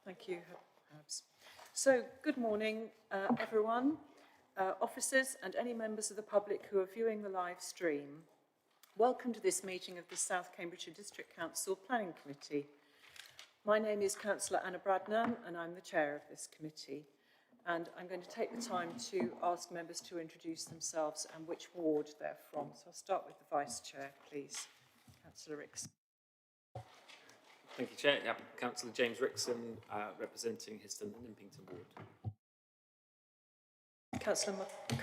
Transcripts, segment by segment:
Thank you, Habs. So, good morning, everyone, officers and any members of the public who are viewing the live stream. Welcome to this meeting of the South Cambridgeshire District Council Planning Committee. My name is Councillor Anna Bradnam and I'm the chair of this committee. And I'm going to take the time to ask members to introduce themselves and which ward they're from. So I'll start with the Vice Chair, please. Councillor Rixon. Thank you, Chair. Yeah, Councillor James Rixon, representing Histon and Impington Ward. Councillor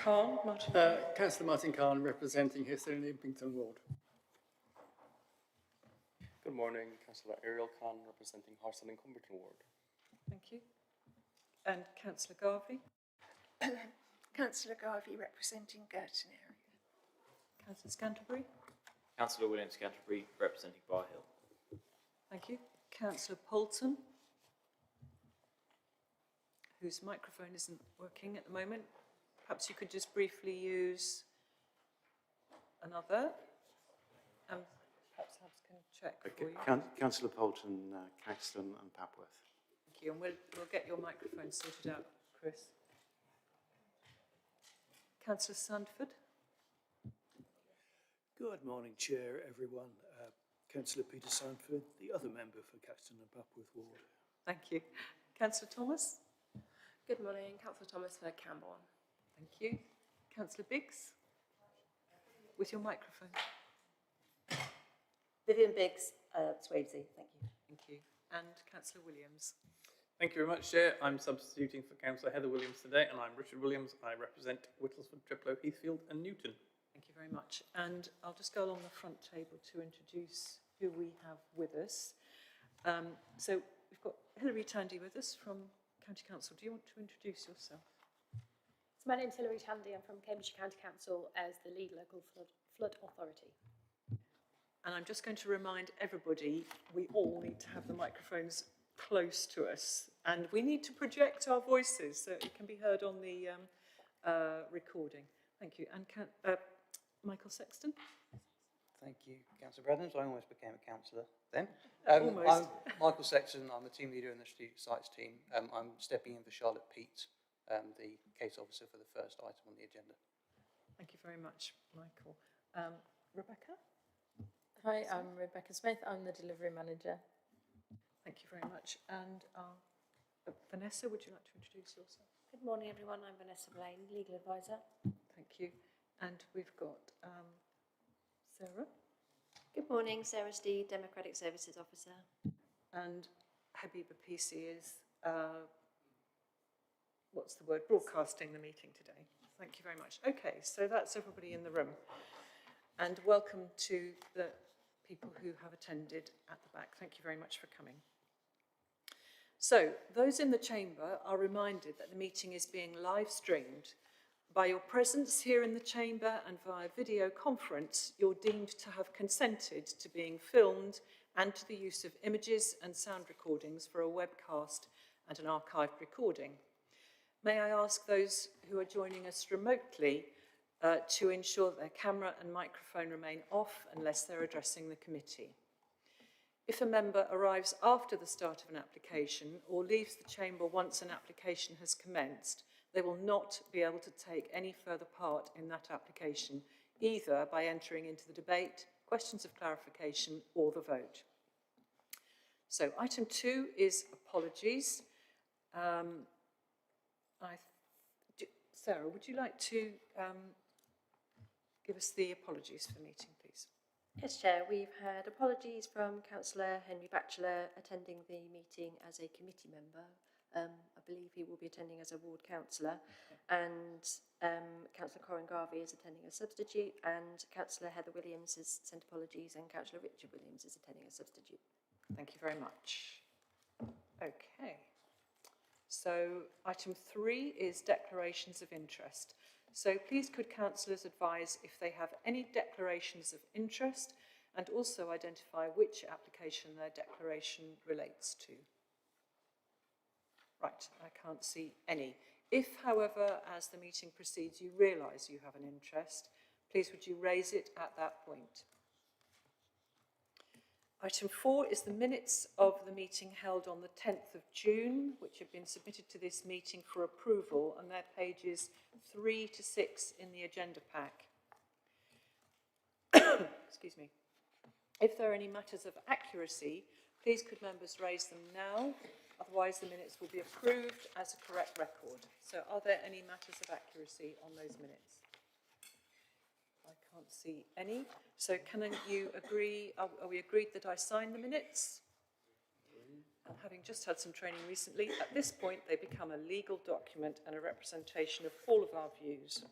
Khan, Martin. Councillor Martin Khan, representing Histon and Impington Ward. Good morning, Councillor Ariel Khan, representing Harston and Cumberton Ward. Thank you. And Councillor Garvey. Councillor Garvey, representing Girton area. Councillor Scanterbury. Councillor William Scanterbury, representing Bar Hill. Thank you. Councillor Poulton, whose microphone isn't working at the moment. Perhaps you could just briefly use another. Perhaps Habs can check for you. Councillor Poulton, Caxton and Papworth. Thank you. And we'll get your microphone sorted out, Chris. Councillor Sandford. Good morning, Chair, everyone. Councillor Peter Sandford, the other member for Caxton and Papworth Ward. Thank you. Councillor Thomas. Good morning, Councillor Thomas for Camborne. Thank you. Councillor Biggs, with your microphone. Vivian Biggs, Swavesey, thank you. Thank you. And Councillor Williams. Thank you very much, Chair. I'm substituting for Councillor Heather Williams today, and I'm Richard Williams. I represent Whittlesford, Triplow, Heathfield and Newton. Thank you very much. And I'll just go along the front table to introduce who we have with us. So we've got Hilary Tandy with us from County Council. Do you want to introduce yourself? So my name's Hilary Tandy. I'm from Cambridgeshire County Council as the lead local flood authority. And I'm just going to remind everybody, we all need to have the microphones close to us. And we need to project our voices so it can be heard on the recording. Thank you. And Michael Sexton. Thank you, Councillor Bradham. So I almost became a councillor then. Almost. I'm Michael Sexton. I'm the team leader in the strategic sites team. I'm stepping in for Charlotte Peat, the case officer for the first item on the agenda. Thank you very much, Michael. Rebecca? Hi, I'm Rebecca Smith. I'm the delivery manager. Thank you very much. And Vanessa, would you like to introduce yourself? Good morning, everyone. I'm Vanessa Blaine, legal advisor. Thank you. And we've got Sarah. Good morning, Sarah Steed, Democratic Services Officer. And Habiba PC is, what's the word, broadcasting the meeting today. Thank you very much. Okay, so that's everybody in the room. And welcome to the people who have attended at the back. Thank you very much for coming. So, those in the chamber are reminded that the meeting is being live streamed. By your presence here in the chamber and via video conference, you're deemed to have consented to being filmed and to the use of images and sound recordings for a webcast and an archived recording. May I ask those who are joining us remotely to ensure that their camera and microphone remain off unless they're addressing the committee. If a member arrives after the start of an application or leaves the chamber once an application has commenced, they will not be able to take any further part in that application, either by entering into the debate, questions of clarification, or the vote. So, item 2 is apologies. Sarah, would you like to give us the apologies for the meeting, please? Yes, Chair. We've had apologies from Councillor Henry Batchelor attending the meeting as a committee member. I believe he will be attending as a ward councillor, and Councillor Corin Garvey is attending as substitute, and Councillor Heather Williams has sent apologies, and Councillor Richard Williams is attending as substitute. Thank you very much. Okay. So item 3 is declarations of interest. So please could councillors advise if they have any declarations of interest and also identify which application their declaration relates to. Right, I can't see any. If, however, as the meeting proceeds, you realise you have an interest, please would you raise it at that point. Item 4 is the minutes of the meeting held on the 10th of June, which have been submitted to this meeting for approval, and they're pages 3 to 6 in the agenda pack. Excuse me. If there are any matters of accuracy, please could members raise them now, otherwise the minutes will be approved as a correct record. So are there any matters of accuracy on those minutes? I can't see any. So can you agree, are we agreed that I sign the minutes? And having just had some training recently, at this point they become a legal document and a representation of all of our views.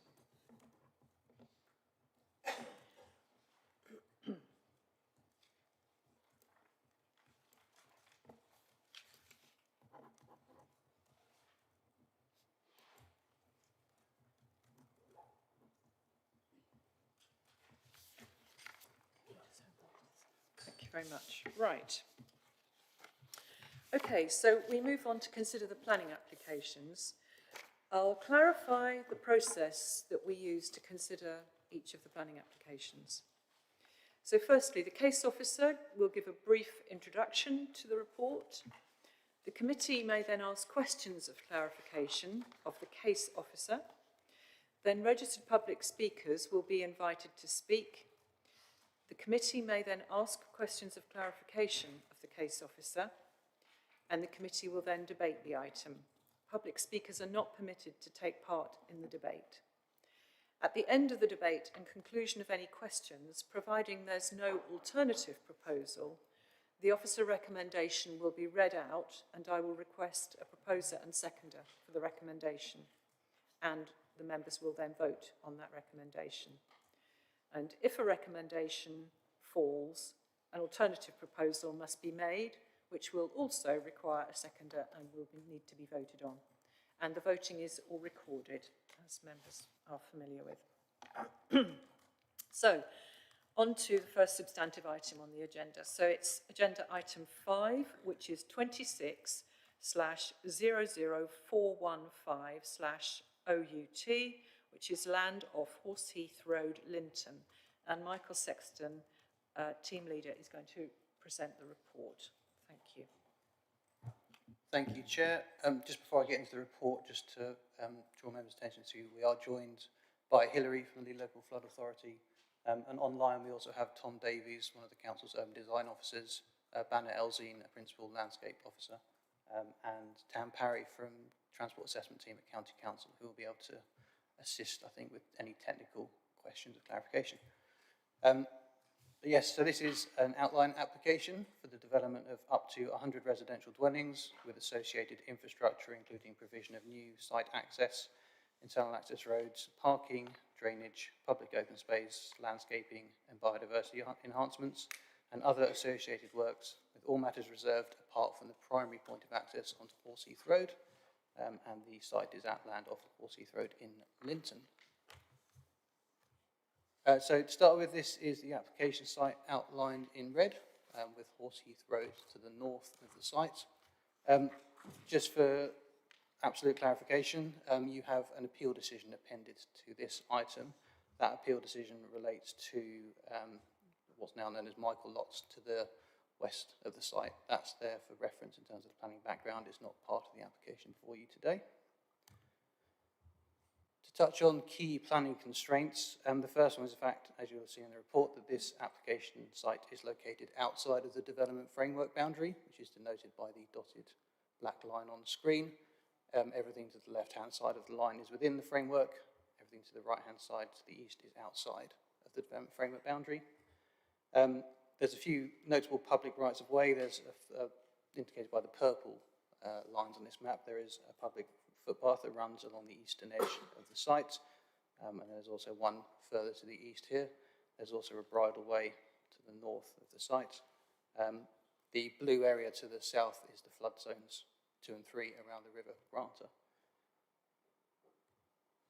Thank you very much. Right. Okay, so we move on to consider the planning applications. I'll clarify the process that we use to consider each of the planning applications. So firstly, the case officer will give a brief introduction to the report. The committee may then ask questions of clarification of the case officer. Then registered public speakers will be invited to speak. The committee may then ask questions of clarification of the case officer, and the committee will then debate the item. Public speakers are not permitted to take part in the debate. At the end of the debate and conclusion of any questions, providing there's no alternative proposal, the officer recommendation will be read out, and I will request a proposer and seconder for the recommendation, and the members will then vote on that recommendation. And if a recommendation falls, an alternative proposal must be made, which will also require a seconder and will need to be voted on. And the voting is all recorded, as members are familiar with. So, on to the first substantive item on the agenda. So it's agenda item 5, which is 26/00415/OUT, which is land off Horseheath Road, Linton. And Michael Sexton, team leader, is going to present the report. Thank you. Thank you, Chair. Just before I get into the report, just to draw members' attention to, we are joined by Hilary from the local flood authority, and online we also have Tom Davies, one of the council's urban design officers, Banner Elzine, a principal landscape officer, and Tam Parry from transport assessment team at County Council, who will be able to assist, I think, with any technical questions of clarification. But yes, so this is an outline application for the development of up to 100 residential dwellings with associated infrastructure, including provision of new site access, internal access roads, parking, drainage, public open space, landscaping and biodiversity enhancements, and other associated works, with all matters reserved apart from the primary point of access onto Horseheath Road, and the site is at land off Horseheath Road in Linton. So to start with, this is the application site outlined in red, with Horseheath Road to the north of the site. Just for absolute clarification, you have an appeal decision appended to this item. That appeal decision relates to what's now known as Michael Lots to the west of the site. That's there for reference in terms of the planning background. It's not part of the application for you today. To touch on key planning constraints, the first one is the fact, as you'll see in the report, that this application site is located outside of the development framework boundary, which is denoted by the dotted black line on the screen. Everything to the left-hand side of the line is within the framework. Everything to the right-hand side to the east is outside of the development framework boundary. There's a few notable public rights of way. There's indicated by the purple lines on this map. There is a public footpath that runs along the eastern edge of the site, and there's also one further to the east here. There's also a bridle way to the north of the site. The blue area to the south is the flood zones 2 and 3 around the River Granta.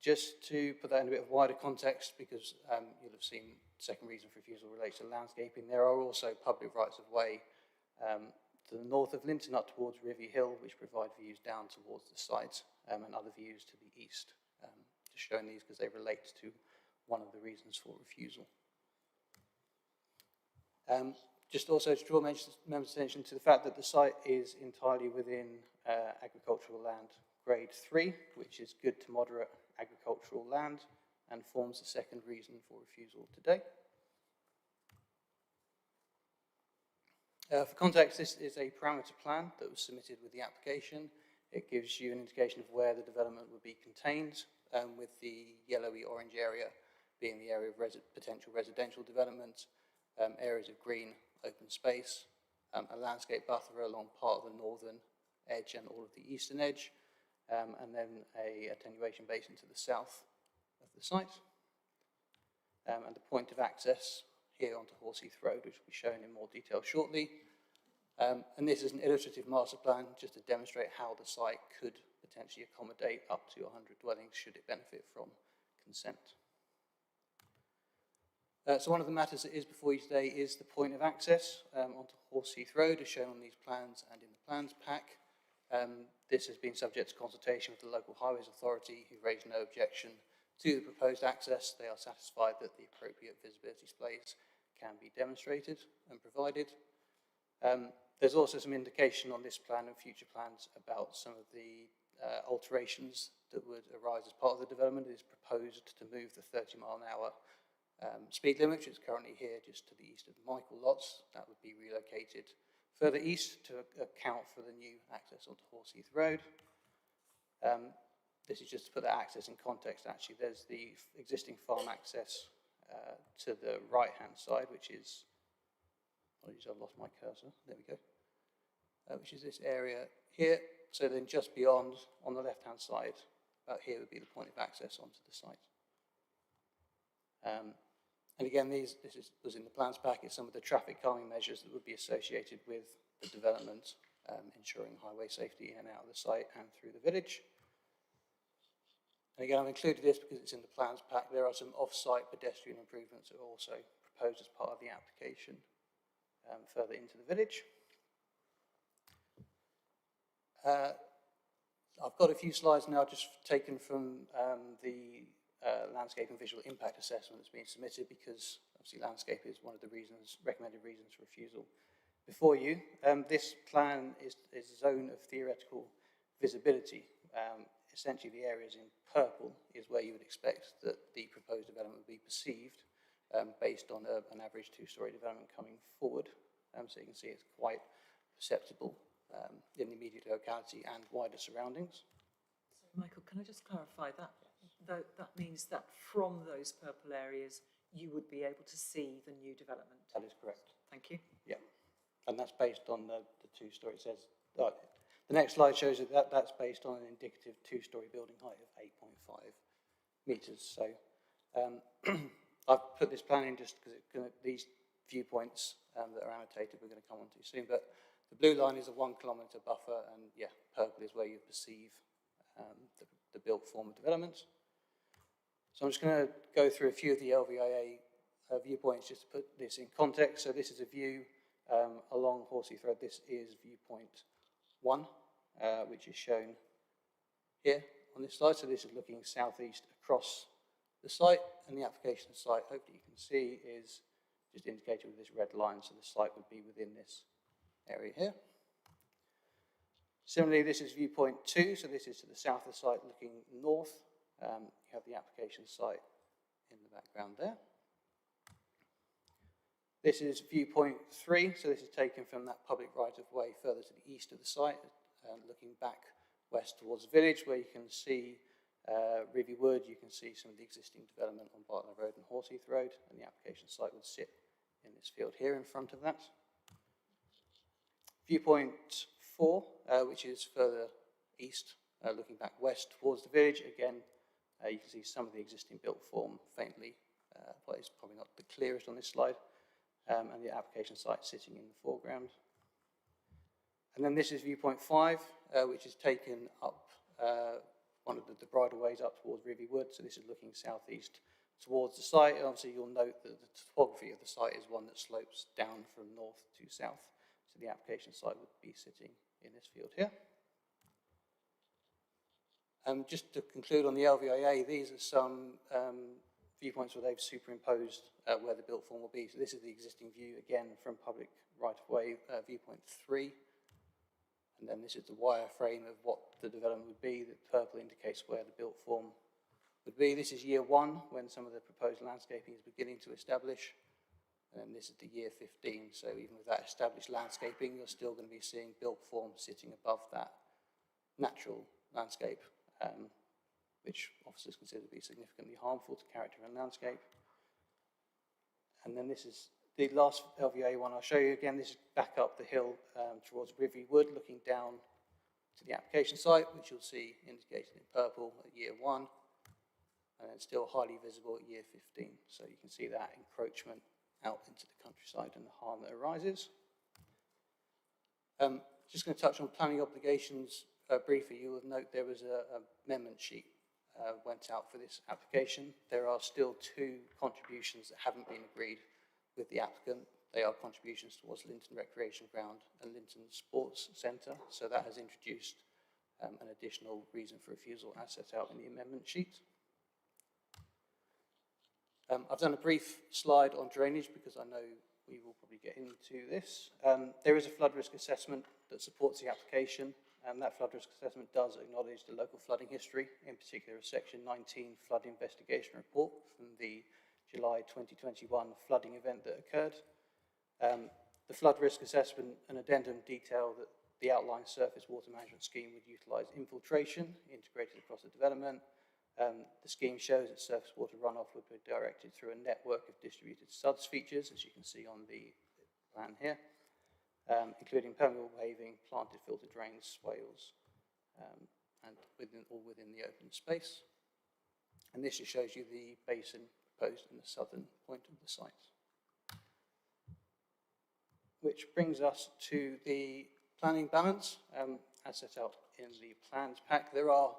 Just to put that in a bit of wider context, because you'll have seen the second reason for refusal relates to landscaping, there are also public rights of way to the north of Linton up towards Rivy Hill, which provide views down towards the site, and other views to the east. Just showing these because they relate to one of the reasons for refusal. Just also to draw members' attention to the fact that the site is entirely within agricultural land grade 3, which is good to moderate agricultural land, and forms the second reason for refusal today. For context, this is a parameter plan that was submitted with the application. It gives you an indication of where the development would be contained, with the yellowy orange area being the area of potential residential development, areas of green open space, a landscape buffer along part of the northern edge and all of the eastern edge, and then a attenuation basin to the south of the site. And the point of access here onto Horseheath Road, which will be shown in more detail shortly. And this is an illustrative master plan just to demonstrate how the site could potentially accommodate up to 100 dwellings should it benefit from consent. So one of the matters that is before you today is the point of access onto Horseheath Road, as shown on these plans and in the plans pack. This has been subject to consultation with the local highways authority, who raised no objection to the proposed access. They are satisfied that the appropriate visibility displays can be demonstrated and provided. There's also some indication on this plan and future plans about some of the alterations that would arise as part of the development. It is proposed to move the 30-mile-an-hour speed limit, which is currently here just to the east of the Michael lots. That would be relocated further east to account for the new access onto Horseheath Road. This is just to put that access in context. Actually, there's the existing farm access to the right-hand side, which is, apologies, I've lost my cursor. There we go. Which is this area here. So then just beyond, on the left-hand side, about here would be the point of access onto the site. And again, this was in the plans pack. It's some of the traffic calming measures that would be associated with the development, ensuring highway safety in and out of the site and through the village. And again, I've included this because it's in the plans pack. There are some off-site pedestrian improvements that are also proposed as part of the application further into the village. I've got a few slides now just taken from the landscape and visual impact assessment that's been submitted, because obviously landscape is one of the recommended reasons for refusal before you. This plan is a zone of theoretical visibility. Essentially the areas in purple is where you would expect that the proposed development would be perceived based on an average two-storey development coming forward. So you can see it's quite perceptible in the immediate locality and wider surroundings. So Michael, can I just clarify that? That means that from those purple areas, you would be able to see the new development? That is correct. Thank you. Yeah, and that's based on the two-storey. It says, the next slide shows that that's based on an indicative two-storey building height of 8.5 metres. So I've put this plan in just because these viewpoints that are annotated we're going to come on to soon, but the blue line is a 1 kilometre buffer, and yeah, purple is where you perceive the built form of development. So I'm just going to go through a few of the LVIA viewpoints just to put this in context. So this is a view along Horseheath Road. This is viewpoint 1, which is shown here on this slide. So this is looking southeast across the site, and the application site, hopefully you can see, is just indicated with this red line. So the site would be within this area here. Similarly, this is viewpoint 2, so this is to the south of the site looking north. You have the application site in the background there. This is viewpoint 3, so this is taken from that public right-of-way further to the east of the site, looking back west towards the village, where you can see Rivy Wood, you can see some of the existing development on Bartlett Road and Horseheath Road, and the application site would sit in this field here in front of that. Viewpoint 4, which is further east, looking back west towards the village. Again, you can see some of the existing built form faintly, but it's probably not the clearest on this slide, and the application site sitting in the foreground. And then this is viewpoint 5, which is taken up one of the bridleways up towards Rivy Wood. So this is looking southeast towards the site. And obviously, you'll note that the topography of the site is one that slopes down from north to south. So the application site would be sitting in this field here. Just to conclude on the LVIA, these are some viewpoints where they've superimposed where the built form will be. So this is the existing view, again, from public right-of-way, viewpoint 3. And then this is the wireframe of what the development would be. The purple indicates where the built form would be. This is year 1, when some of the proposed landscaping is beginning to establish. And then this is the year 15. So even with that established landscaping, you're still going to be seeing built form sitting above that natural landscape, which officers consider to be significantly harmful to character and landscape. And then this is the last LVA one I'll show you. Again, this is back up the hill towards Rivery Wood, looking down to the application site, which you'll see indicated in purple at year 1, and then still highly visible at year 15. So you can see that encroachment out into the countryside and the harm that arises. Just going to touch on planning obligations briefly. You will note there was an amendment sheet went out for this application. There are still 2 contributions that haven't been agreed with the applicant. They are contributions towards Linton Recreation Ground and Linton Sports Centre. So that has introduced an additional reason for refusal as set out in the amendment sheet. I've done a brief slide on drainage because I know we will probably get into this. There is a flood risk assessment that supports the application, and that flood risk assessment does acknowledge the local flooding history, in particular a Section 19 flood investigation report from the July 2021 flooding event that occurred. The flood risk assessment and addendum detail that the outlined surface water management scheme would utilise infiltration integrated across the development. The scheme shows that surface water runoff would be directed through a network of distributed suds features, as you can see on the plan here, including permeable paving, planted filter drains, swales, and all within the open space. And this just shows you the basin proposed in the southern point of the site. Which brings us to the planning balance, as set out in the plans pack. There are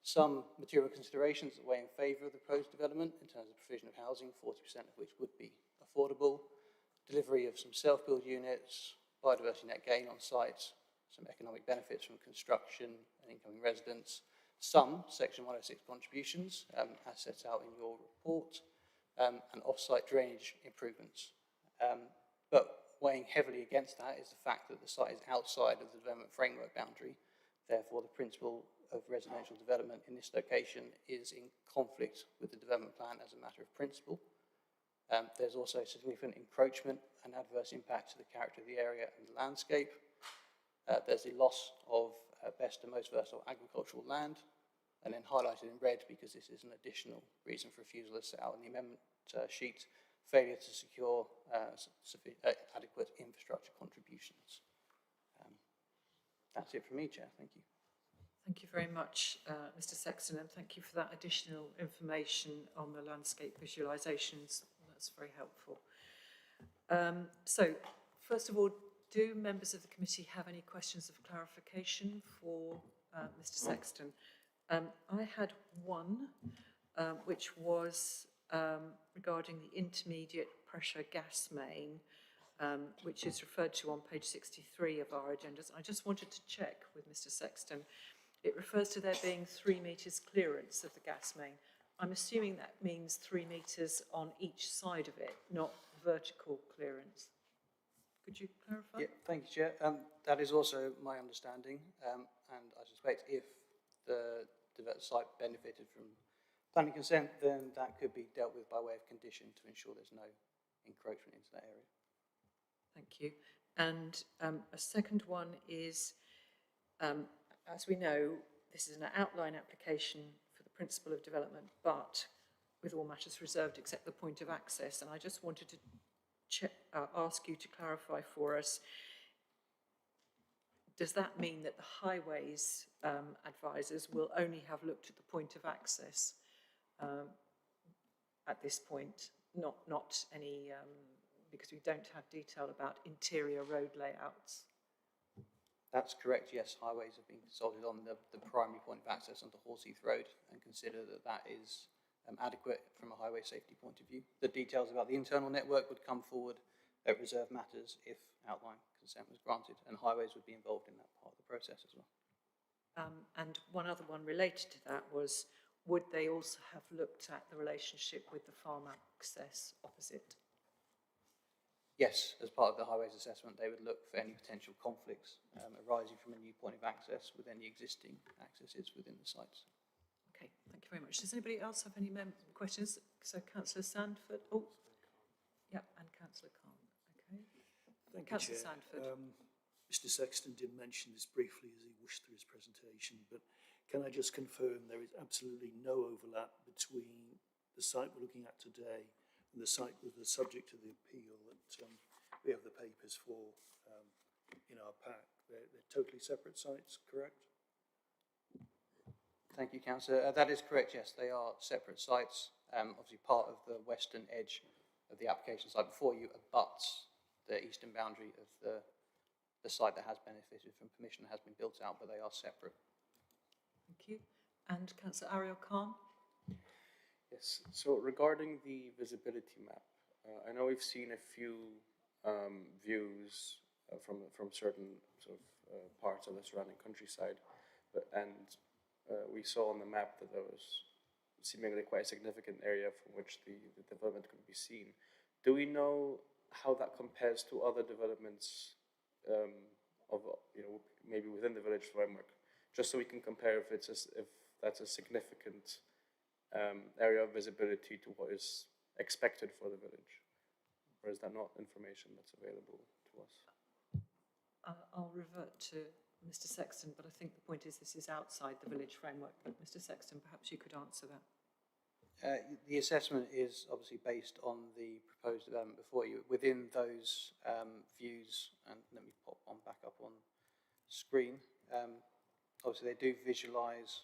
some material considerations that weigh in favour of the proposed development in terms of provision of housing, 40% of which would be affordable, delivery of some self-build units, biodiversity net gain on site, some economic benefits from construction and incoming residents, some Section 106 contributions, as set out in your report, and off-site drainage improvements. But weighing heavily against that is the fact that the site is outside of the development framework boundary. Therefore, the principle of residential development in this location is in conflict with the development plan as a matter of principle. There's also significant encroachment and adverse impact to the character of the area and the landscape. There's the loss of best and most versatile agricultural land, and then highlighted in red because this is an additional reason for refusal as set out in the amendment sheet, failure to secure adequate infrastructure contributions. That's it from me, Chair. Thank you. Thank you very much, Mr. Sexton, and thank you for that additional information on the landscape visualisations. That's very helpful. So, first of all, do members of the committee have any questions of clarification for Mr. Sexton? I had one, which was regarding the intermediate pressure gas main, which is referred to on page 63 of our agendas. I just wanted to check with Mr. Sexton. It refers to there being 3 metres clearance of the gas main. I'm assuming that means 3 metres on each side of it, not vertical clearance. Could you clarify? Yeah, thank you, Chair. That is also my understanding, and I suspect if the site benefited from planning consent, then that could be dealt with by way of condition to ensure there's no encroachment into that area. Thank you. And a second one is, as we know, this is an outline application for the principle of development, but with all matters reserved except the point of access. And I just wanted to ask you to clarify for us, does that mean that the highways advisors will only have looked at the point of access at this point, not any, because we don't have detail about interior road layouts? That's correct, yes. Highways have been consulted on the primary point of access onto Horseheath Road and consider that that is adequate from a highway safety point of view. The details about the internal network would come forward at reserve matters if outline consent was granted, and highways would be involved in that part of the process as well. And one other one related to that was, would they also have looked at the relationship with the farm access opposite? Yes, as part of the highways assessment, they would look for any potential conflicts arising from a new point of access with any existing accesses within the sites. Okay, thank you very much. Does anybody else have any questions? So Councillor Sandford, oh, yeah, and Councillor Khan, okay. Thank you, Councillor Chair. Sandford. Mr Sexton did mention this briefly as he wished through his presentation, but can I just confirm there is absolutely no overlap between the site we're looking at today and the site with the subject of the appeal that we have the papers for in our pack? They're totally separate sites, correct? Thank you, Councillor. That is correct, yes. They are separate sites. Obviously, part of the western edge of the application site before you abuts the eastern boundary of the site that has benefited from permission that has been built out, but they are separate. Thank you. And Councillor Ariel Khan? Yes, so regarding the visibility map, I know we've seen a few views from certain sort of parts of the surrounding countryside, and we saw on the map that there was seemingly quite a significant area from which the development could be seen. Do we know how that compares to other developments of maybe within the village framework, just so we can compare if that's a significant area of visibility to what is expected for the village, or is that not information that's available to us? I'll revert to Mr Sexton, but I think the point is this is outside the village framework. But Mr Sexton, perhaps you could answer that. The assessment is obviously based on the proposed development before you. Within those views, and let me pop one back up on screen, obviously they do visualise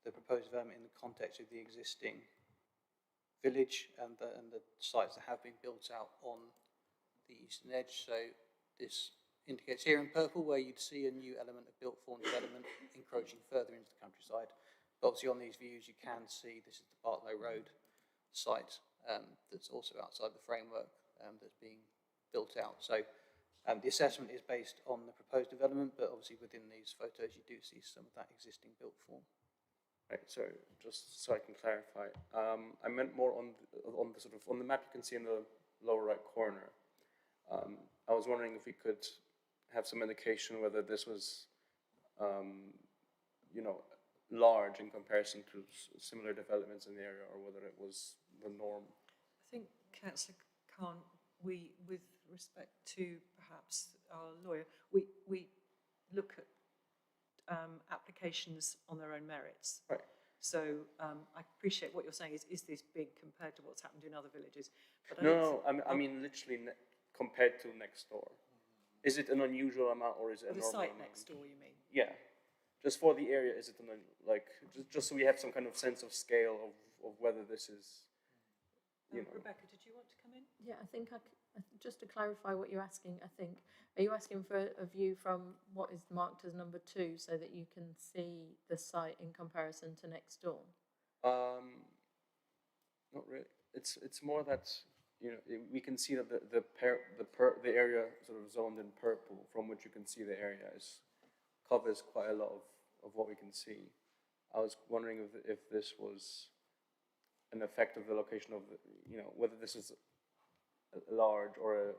the proposed development in the context of the existing village and the sites that have been built out on the eastern edge. So this indicates here in purple where you'd see a new element of built form development encroaching further into the countryside. But obviously on these views you can see this is the Bartlow Road site that's also outside the framework that's being built out. So the assessment is based on the proposed development, but obviously within these photos you do see some of that existing built form. Right, so just so I can clarify, I meant more on the map you can see in the lower right corner. I was wondering if we could have some indication whether this was, large in comparison to similar developments in the area, or whether it was the norm. I think, Councillor Khan, with respect to perhaps our lawyer, we look at applications on their own merits. Right. So I appreciate what you're saying is this big compared to what's happened in other villages? But I mean literally compared to next door. Is it an unusual amount or is it a normal site amount? next door, you mean? Yeah. Just for the area, is it just so we have some kind of sense of scale of whether this is, Rebecca, did you want to come in? Yeah, I think just to clarify what you're asking, are you asking for a view from what is marked as number 2 so that you can see the site in comparison to next door? Not really. It's more that we can see that the area sort of zoned in purple, from which you can see the area covers quite a lot of what we can see. I was wondering if this was an effect of the location of whether this is large or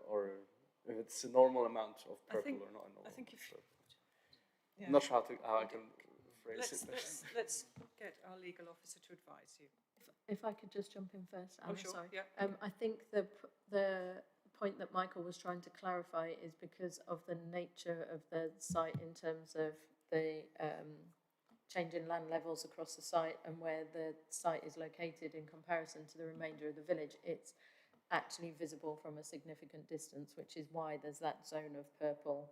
if it's a normal amount of purple or not a normal. I think if I'm not sure how I can phrase it. Let's get our legal officer to advise you. If I could just jump in first, Anna, sure. sorry. Yeah. I think the point that Michael was trying to clarify is because of the nature of the site in terms of the change in land levels across the site and where the site is located in comparison to the remainder of the village, it's actually visible from a significant distance, which is why there's that zone of purple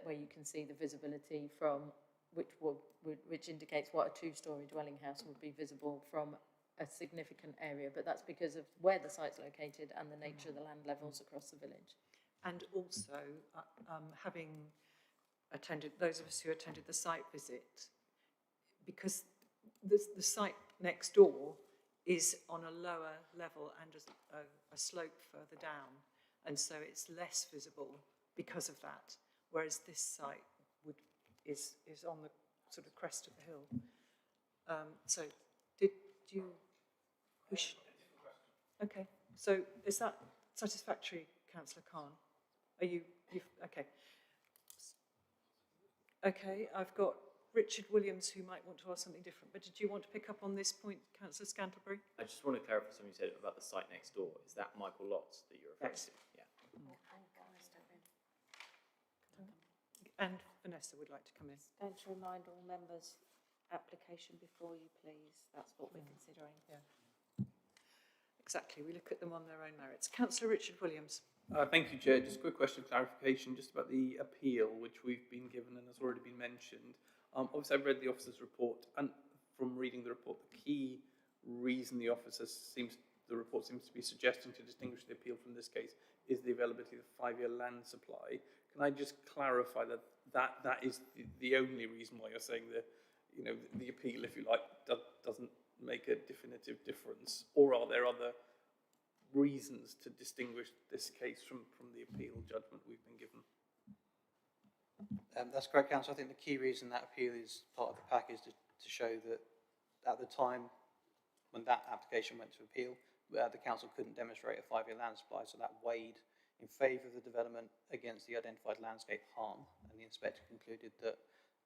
where you can see the visibility from which indicates what a 2-storey dwelling house would be visible from a significant area, but that's because of where the site's located and the nature of the land levels across the village. And also, having attended, those of us who attended the site visit, because the site next door is on a lower level and a slope further down, and so it's less visible because of that, whereas this site is on the sort of crest of the hill. So, did you wish? Okay, so is that satisfactory, Councillor Khan? Are you, okay. Okay, I've got Richard Williams who might want to ask something different, but did you want to pick up on this point, Councillor Scantlebury? I just want to clarify something you said about the site next door. Is that Michael Lotz that you're referring to? Yeah. And Vanessa would like to come in. Going to remind all members, application before you, please. That's what we're considering. Yeah. Exactly, we look at them on their own merits. Councillor Richard Williams. Thank you, Chair. Just a quick question of clarification just about the appeal which we've been given and has already been mentioned. Obviously, I've read the officer's report, and from reading the report, the key reason the report seems to be suggesting to distinguish the appeal from this case is the availability of the 5-year land supply. Can I just clarify that is the only reason why you're saying the appeal, if you like, doesn't make a definitive difference, or are there other reasons to distinguish this case from the appeal judgment we've been given? That's correct, Councillor. I think the key reason that appeal is part of the pack is to show that at the time when that application went to appeal, the council couldn't demonstrate a 5-year land supply, so that weighed in favour of the development against the identified landscape harm, and the inspector concluded that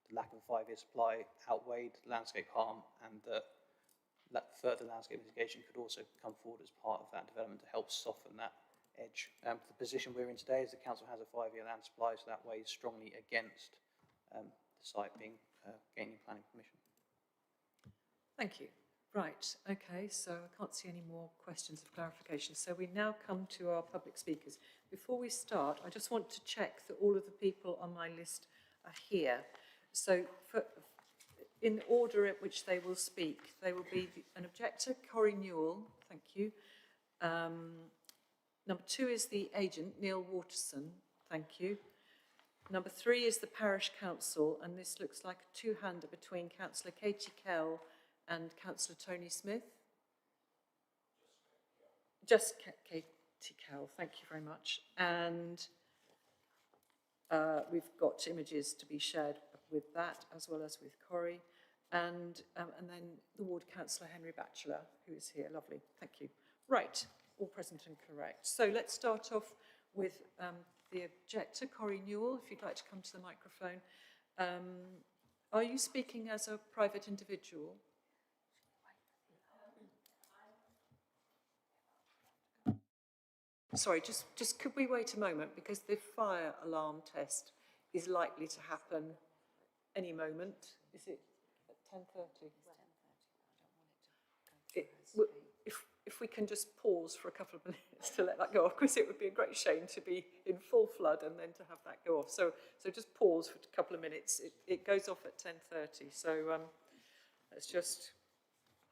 the lack of a 5-year supply outweighed landscape harm, and that further landscape mitigation could also come forward as part of that development to help soften that edge. The position we're in today is the council has a 5-year land supply, so that weighs strongly against the site being gaining planning permission. Thank you. Right, okay, so I can't see any more questions of clarification. So we now come to our public speakers. Before we start, I just want to check that all of the people on my list are here. So in order at which they will speak, they will be an objector, Corrie Newell, thank you. Number 2 is the agent, Neil Waterson, thank you. Number 3 is the parish council, and this looks like a two-hander between Councillor Katie Kell and Councillor Tony Smith. Just Katie Kell, thank you very much. And we've got images to be shared with that, as well as with Corrie. And then the ward councillor, Henry Batchelor, who is here. Lovely, thank you. Right, all present and correct. So let's start off with the objector, Corrie Newell, if you'd like to come to the microphone. Are you speaking as a private individual? Sorry, just could we wait a moment, because the fire alarm test is likely to happen any moment. Is it at 10:30? If we can just pause for a couple of minutes to let that go off, because it would be a great shame to be in full flood and then to have that go off. So just pause for a couple of minutes. It goes off at 10:30. So let's just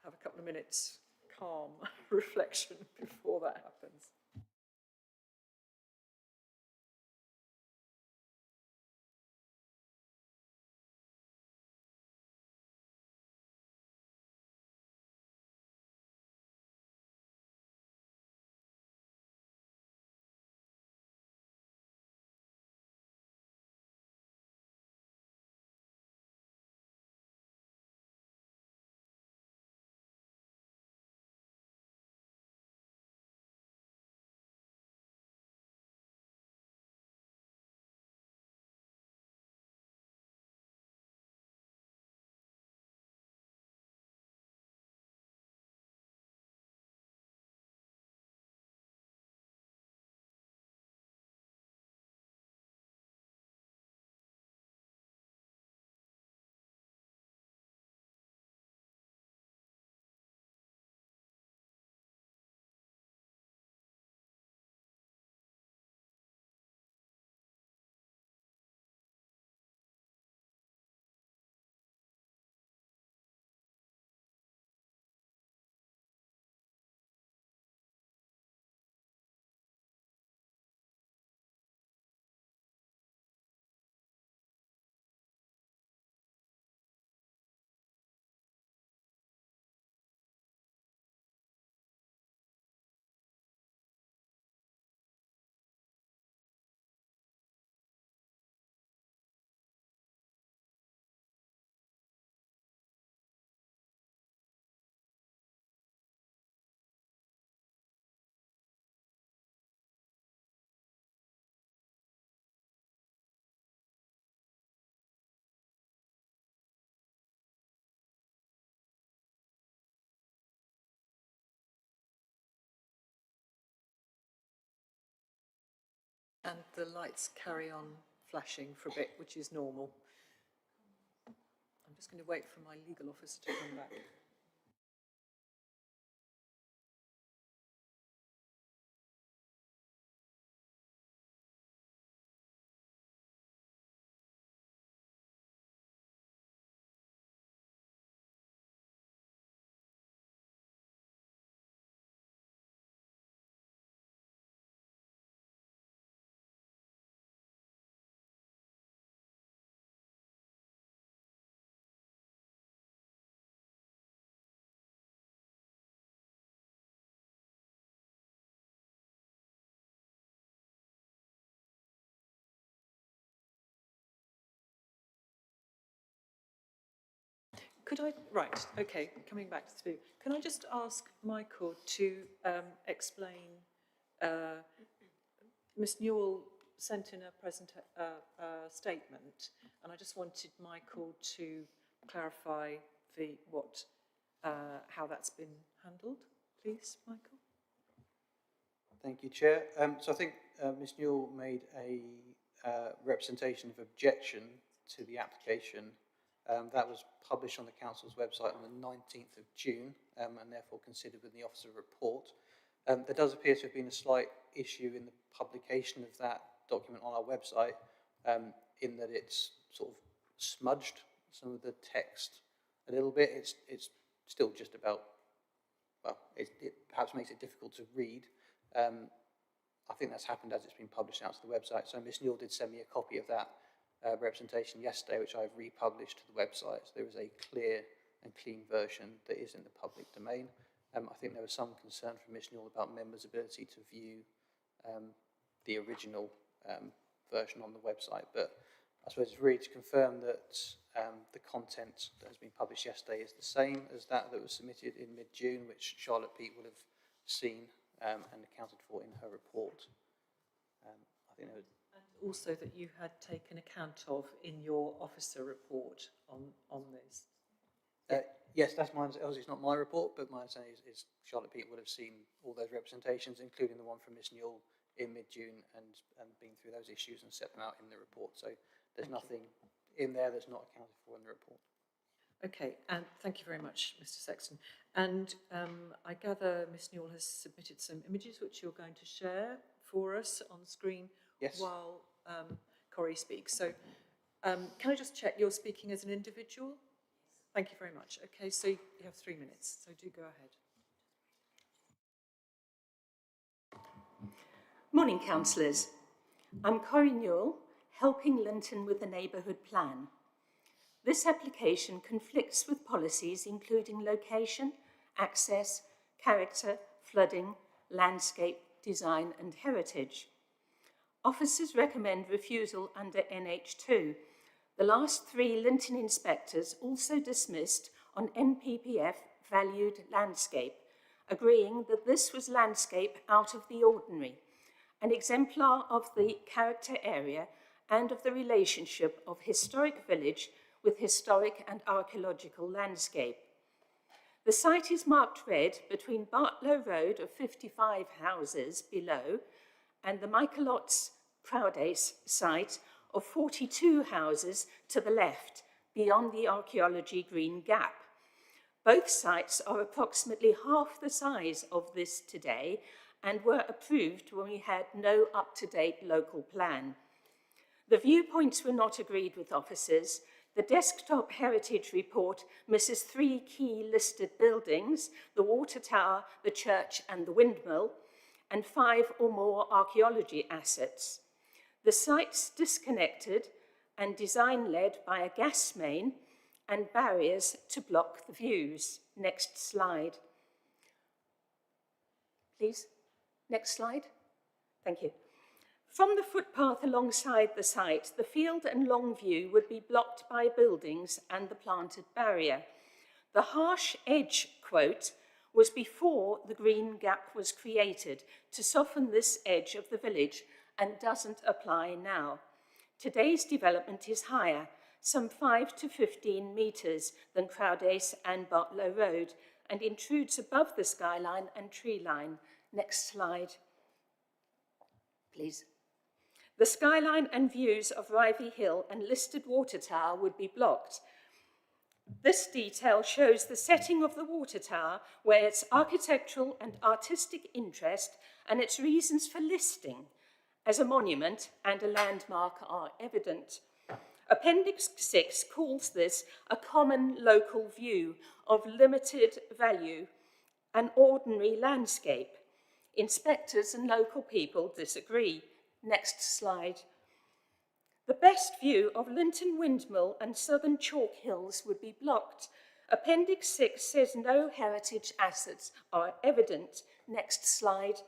have a couple of minutes calm reflection before that happens. And the lights carry on flashing for a bit, which is normal. I'm just going to wait for my legal officer to come back. Could I, right, okay, coming back to the speaker. Can I just ask Michael to explain, Ms Newell sent in a statement, and I just wanted Michael to clarify how that's been handled, please, Michael. Thank you, Chair. So I think Ms Newell made a representation of objection to the application. That was published on the Council's website on the 19th of June and therefore considered within the Officer report. There does appear to have been a slight issue in the publication of that document on our website in that it's sort of smudged some of the text a little bit. It's still just about, well, it perhaps makes it difficult to read. I think that's happened as it's been published out to the website. So Ms Newell did send me a copy of that representation yesterday, which I've republished to the website. So there is a clear and clean version that is in the public domain. I think there was some concern from Ms Newell about members' ability to view the original version on the website, but I suppose it's really to confirm that the content that has been published yesterday is the same as that was submitted in mid-June, which Charlotte Peat would have seen and accounted for in her report. I think there was... And also that you had taken account of in your officer report on this. Yes, that's my understanding. Obviously, it's not my report, but my understanding is Charlotte Peat would have seen all those representations, including the one from Ms Newell in mid-June, and been through those issues and set them out in the report. So there's nothing in there that's not accounted for in the report. Okay, and thank you very much, Mr Sexton. And I gather Ms Newell has submitted some images which you're going to share for us on screen while Corrie speaks. So can I just check, you're speaking as an individual? Thank you very much. Okay, so you have 3 minutes, so do go ahead. Morning, councillors. I'm Corrie Newell, helping Linton with the neighbourhood plan. This application conflicts with policies including location, access, character, flooding, landscape, design and heritage. Officers recommend refusal under NH2. The last 3 Linton inspectors also dismissed on NPPF valued landscape, agreeing that this was landscape out of the ordinary, an exemplar of the character area and of the relationship of historic village with historic and archaeological landscape. The site is marked red between Bartlow Road of 55 houses below and the Michaelot's Proudace site of 42 houses to the left, beyond the archaeology Green Gap. Both sites are approximately half the size of this today and were approved when we had no up-to-date local plan. The viewpoints were not agreed with officers. The desktop heritage report misses 3 key listed buildings, the water tower, the church and the windmill, and 5 or more archaeology assets. The site's disconnected and design led by a gas main and barriers to block the views. Next slide. Please, next slide. Thank you. From the footpath alongside the site, the field and long view would be blocked by buildings and the planted barrier. The harsh edge quote was before the Green Gap was created to soften this edge of the village and doesn't apply now. Today's development is higher, some 5 to 15 metres than Proudace and Bartlow Road, and intrudes above the skyline and tree line. Next slide, please. The skyline and views of Rivey Hill and listed water tower would be blocked. This detail shows the setting of the water tower, where its architectural and artistic interest and its reasons for listing as a monument and a landmark are evident. Appendix 6 calls this a common local view of limited value, an ordinary landscape. Inspectors and local people disagree. Next slide. The best view of Linton Windmill and Southern Chalk Hills would be blocked. Appendix 6 says no heritage assets are evident. Next slide.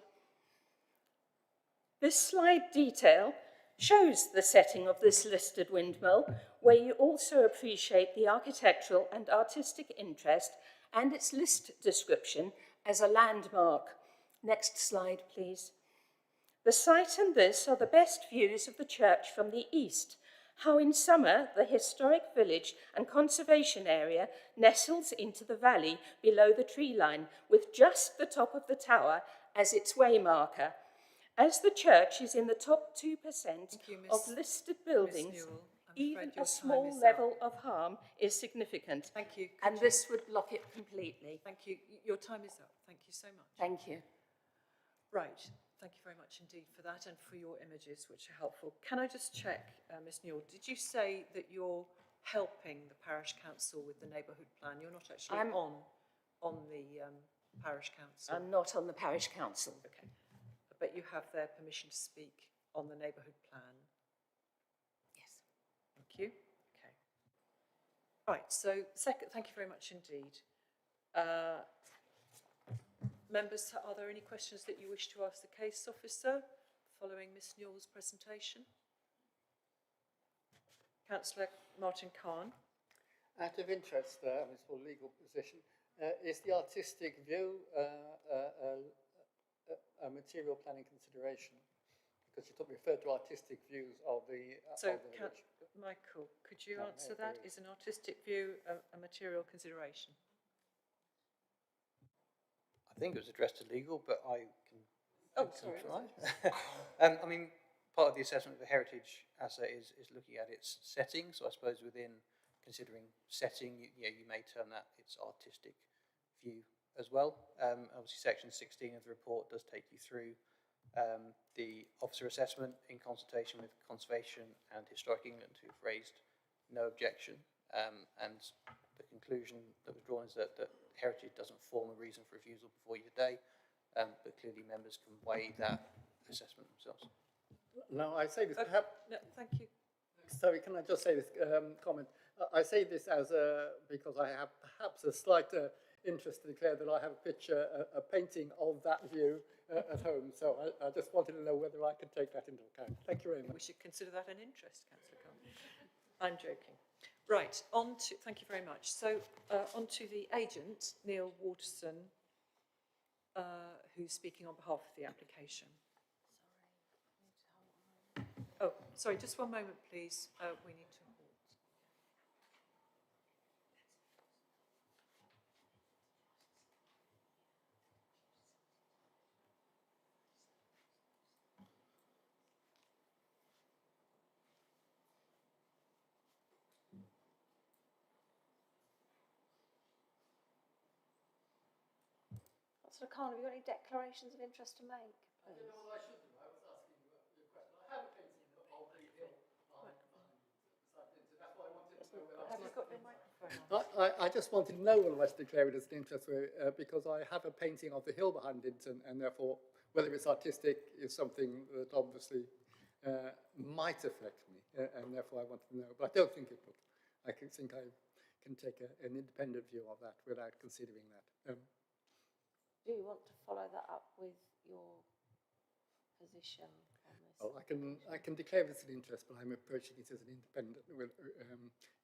This slide detail shows the setting of this listed windmill, where you also appreciate the architectural and artistic interest and its list description as a landmark. Next slide, please. The site and this are the best views of the church from the east. How in summer the historic village and conservation area nestles into the valley below the tree line, with just the top of the tower as its waymarker. As the church is in the top 2% of listed buildings, even a small level of harm is significant. Thank you. And this would block it completely. Thank you. Your time is up. Thank you so much. Thank you. Right. Thank you very much indeed for that and for your images, which are helpful. Can I just check, Ms Newell, did you say that you're helping the parish council with the neighbourhood plan? You're not actually on the parish council? I'm not on the parish council. Okay. But you have their permission to speak on the neighbourhood plan? Yes. Thank you. Okay. Right, so thank you very much indeed. Members, are there any questions that you wish to ask the case officer following Ms Newell's presentation? Councillor Martin Khan. Out of interest, this whole legal position, is the artistic view a material planning consideration? Because you referred to artistic views of the village. Michael, could you answer that? Is an artistic view a material consideration? I think it was addressed to legal, but I can sorry. try. I mean, part of the assessment of the heritage asset is looking at its setting. So I suppose within considering setting, you may term that its artistic view as well. Obviously, section 16 of the report does take you through the officer assessment in consultation with Conservation and Historic England, who've raised no objection. And the conclusion that was drawn is that heritage doesn't form a reason for refusal before you today, but clearly members can weigh that assessment themselves. No, I say this perhaps... No, thank you. Sorry, can I just say this comment? I say this as because I have perhaps a slight interest to declare that I have a picture, a painting of that view at home. So I just wanted to know whether I could take that into account. Thank you very much. We should consider that an interest, Councillor Khan. I'm joking. Right, thank you very much. So on to the agent, Neil Waterson, who's speaking on behalf of the application. Oh, sorry, just one moment, please. We need to halt. Councillor Khan, have you got any declarations of interest to make? I don't know what I should do. I was asking you a question. I have a painting of the hill behind Linton. That's why I wanted to know whether Have you got your microphone on? I just wanted to know whether I should declare it as an interest because I have a painting of the hill behind Linton, and therefore whether it's artistic is something that obviously might affect me, and therefore I wanted to know. But I don't think it would. I think I can take an independent view of that without considering that. Do you want to follow that up with your position on this? Well, I can declare this an interest, but I'm approaching it as an independent,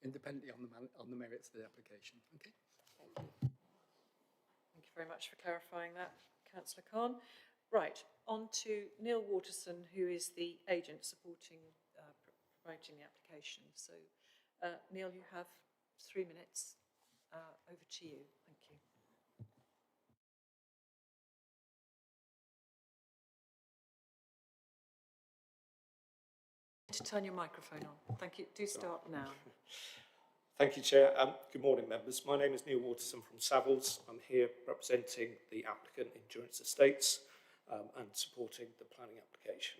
independently on the merits of the application. Okay. Thank you. Thank you very much for clarifying that, Councillor Khan. Right, on to Neil Waterson, who is the agent supporting promoting the application. So, Neil, you have 3 minutes. Over to you. Thank you. to turn your microphone on. Thank you. Do start now. Thank you, Chair. Good morning, members. My name is Neil Waterson from Savills. I'm here representing the applicant Endurance Estates and supporting the planning application.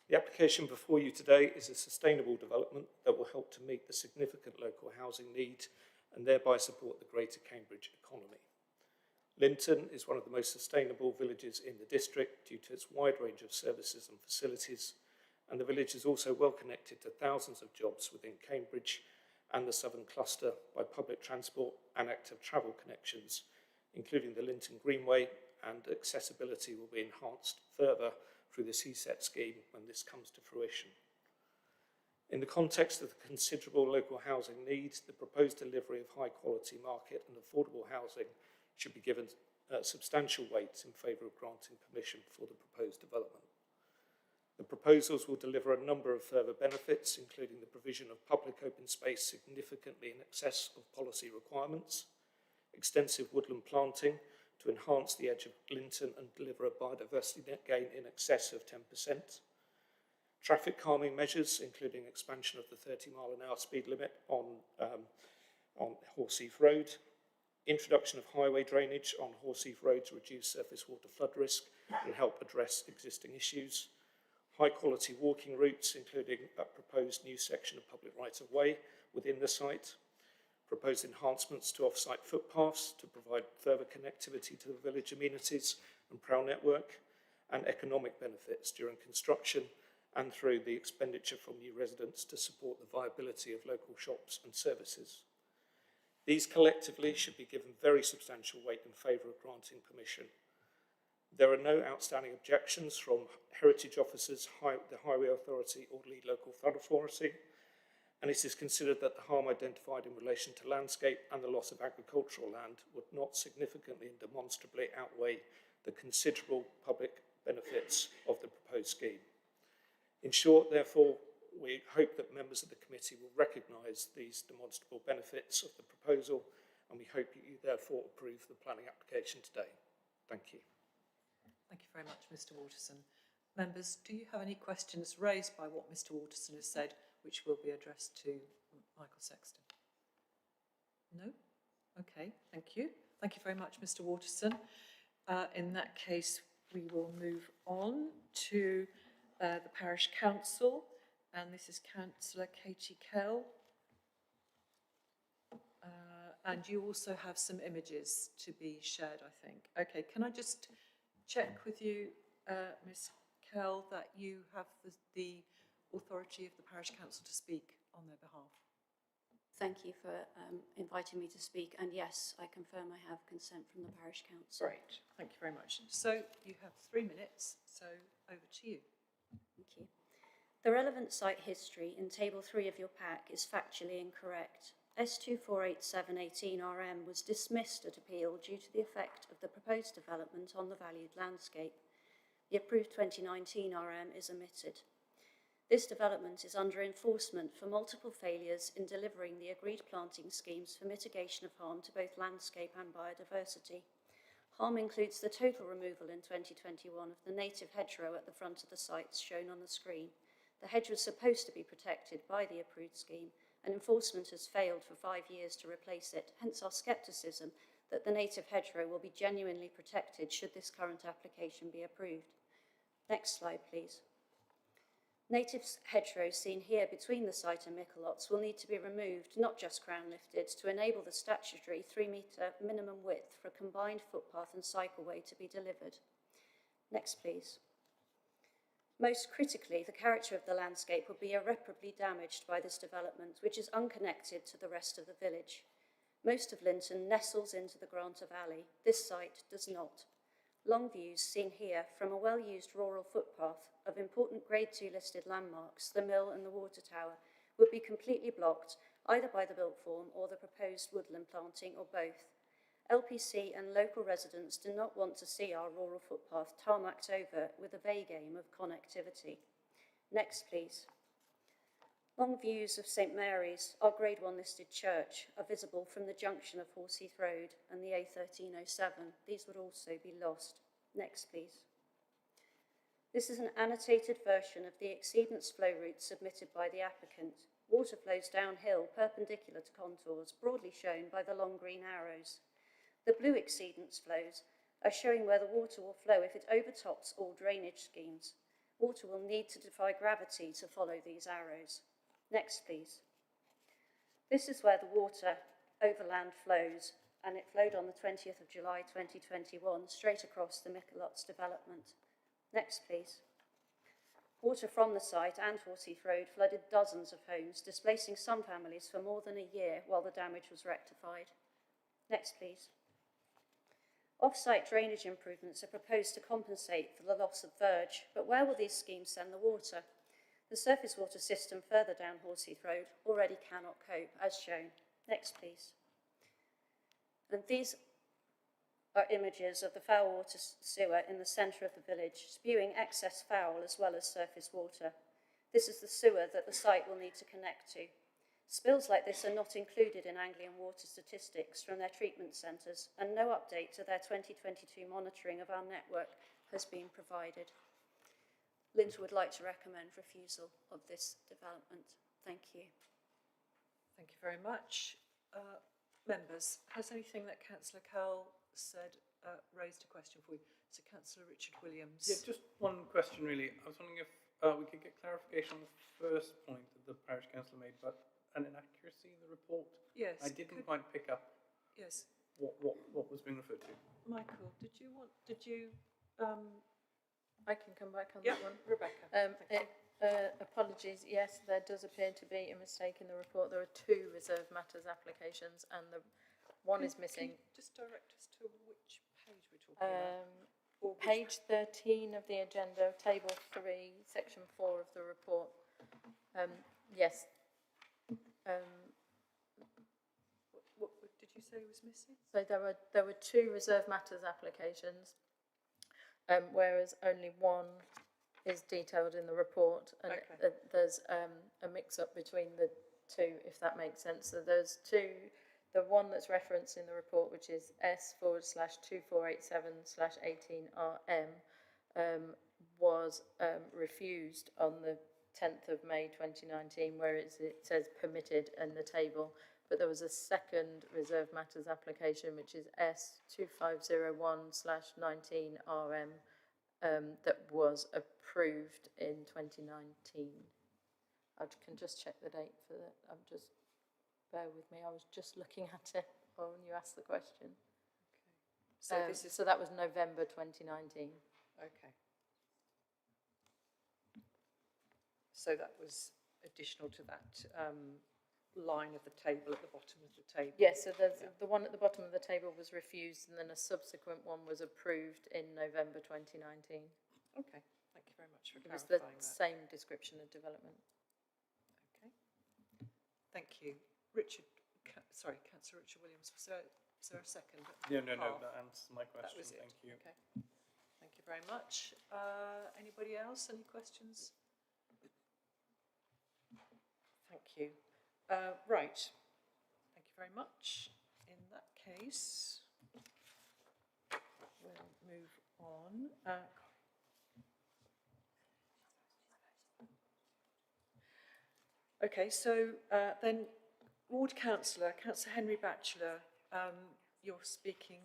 The application before you today is a sustainable development that will help to meet the significant local housing need and thereby support the Greater Cambridge economy. Linton is one of the most sustainable villages in the district due to its wide range of services and facilities, and the village is also well connected to thousands of jobs within Cambridge and the southern cluster by public transport and active travel connections, including the Linton Greenway, and accessibility will be enhanced further through the CSET scheme when this comes to fruition. In the context of the considerable local housing needs, the proposed delivery of high quality market and affordable housing should be given substantial weight in favour of granting permission for the proposed development. The proposals will deliver a number of further benefits, including the provision of public open space significantly in excess of policy requirements, extensive woodland planting to enhance the edge of Linton and deliver a biodiversity net gain in excess of 10%, traffic calming measures, including expansion of the 30-mile-an-hour speed limit on Horseheath Road, introduction of highway drainage on Horseheath Road to reduce surface water flood risk and help address existing issues, high quality walking routes, including a proposed new section of public right-of-way within the site, proposed enhancements to off-site footpaths to provide further connectivity to the village amenities and PROW network, and economic benefits during construction and through the expenditure from new residents to support the viability of local shops and services. These collectively should be given very substantial weight in favour of granting permission. There are no outstanding objections from heritage officers, the Highway Authority or Lead Local Flood Authority, and it is considered that the harm identified in relation to landscape and the loss of agricultural land would not significantly and demonstrably outweigh the considerable public benefits of the proposed scheme. In short, therefore, we hope that members of the committee will recognise these demonstrable benefits of the proposal, and we hope that you therefore approve the planning application today. Thank you. Thank you very much, Mr. Waterson. Members, do you have any questions raised by what Mr. Waterson has said, which will be addressed to Michael Sexton? No? Okay, thank you. Thank you very much, Mr. Waterson. In that case, we will move on to the Parish Council, and this is Councillor Katie Kell. And you also have some images to be shared, I think. Okay, can I just check with you, Ms. Kell, that you have the authority of the Parish Council to speak on their behalf? Thank you for inviting me to speak, and yes, I confirm I have consent from the Parish Council. Great, thank you very much. So you have 3 minutes, so over to you. Thank you. The relevant site history in Table 3 of your pack is factually incorrect. S248718RM was dismissed at appeal due to the effect of the proposed development on the valued landscape. The approved 2019 RM is omitted. This development is under enforcement for multiple failures in delivering the agreed planting schemes for mitigation of harm to both landscape and biodiversity. Harm includes the total removal in 2021 of the native hedgerow at the front of the sites shown on the screen. The hedge was supposed to be protected by the approved scheme, and enforcement has failed for 5 years to replace it, hence our scepticism that the native hedgerow will be genuinely protected should this current application be approved. Next slide, please. Native hedgerows seen here between the site and Micklelots will need to be removed, not just crown lifted, to enable the statutory 3-metre minimum width for a combined footpath and cycleway to be delivered. Next, please. Most critically, the character of the landscape will be irreparably damaged by this development, which is unconnected to the rest of the village. Most of Linton nestles into the Granter Valley. This site does not. Long views seen here from a well-used rural footpath of important Grade 2 listed landmarks, the mill and the water tower, would be completely blocked either by the built form or the proposed woodland planting, or both. LPC and local residents do not want to see our rural footpath tarmacked over with a vague aim of connectivity. Next, please. Long views of St Mary's, our Grade 1 listed church, are visible from the junction of Horseheath Road and the A1307. These would also be lost. Next, please. This is an annotated version of the exceedance flow route submitted by the applicant. Water flows downhill perpendicular to contours, broadly shown by the long green arrows. The blue exceedance flows are showing where the water will flow if it overtops all drainage schemes. Water will need to defy gravity to follow these arrows. Next, please. This is where the water overland flows, and it flowed on the 20th of July 2021 straight across the Michelots development. Next, please. Water from the site and Horseheath Road flooded dozens of homes, displacing some families for more than a year while the damage was rectified. Next, please. Off-site drainage improvements are proposed to compensate for the loss of verge, but where will these schemes send the water? The surface water system further down Horseheath Road already cannot cope, as shown. Next, please. And these are images of the foul water sewer in the centre of the village, spewing excess foul as well as surface water. This is the sewer that the site will need to connect to. Spills like this are not included in Anglian water statistics from their treatment centres, and no update to their 2022 monitoring of our network has been provided. Linton would like to recommend refusal of this development. Thank you. Thank you very much. Members, has anything that Councillor Cowell said raised a question for you? So Councillor Richard Williams. Yeah, just one question really. I was wondering if we could get clarification on the first point that the parish councillor made about an inaccuracy in the report. Yes. I didn't quite pick up. Yes. What was being referred to? Michael, did you? I can come back on Yeah, that one. Rebecca. Apologies, yes, there does appear to be a mistake in the report. There are 2 reserve matters applications and the one is missing. Can you just direct us to which page we're talking about? Page 13 of the agenda, table 3, section 4 of the report. Yes. What did you say was missing? So there were 2 reserve matters applications, whereas only 1 is detailed in the report, and there's a mix-up between the 2, if that makes sense. So there's 2, the one that's referenced in the report, which is S/2487/18RM, was refused on the 10th of May 2019, where it says permitted in the table. But there was a second reserve matters application, which is S2501/19RM, that was approved in 2019. I can just check the date for that. Bear with me. I was just looking at it when you asked the question. Okay. So that was November 2019. Okay. So that was additional to that line of the table at the bottom of the table. Yes, so there's the one at the bottom of the table was refused, and then a subsequent one was approved in November 2019. Okay, thank you very much for clarifying. It was the same description of development. Okay, thank you. Councillor Richard Williams, was there a second? No, that answers my question. That was it. Thank you. Okay, thank you very much. Anybody else? Any questions? Thank you. Right, thank you very much. In that case, we'll move on. Okay, so then Ward Councillor Henry Batchelor, you're speaking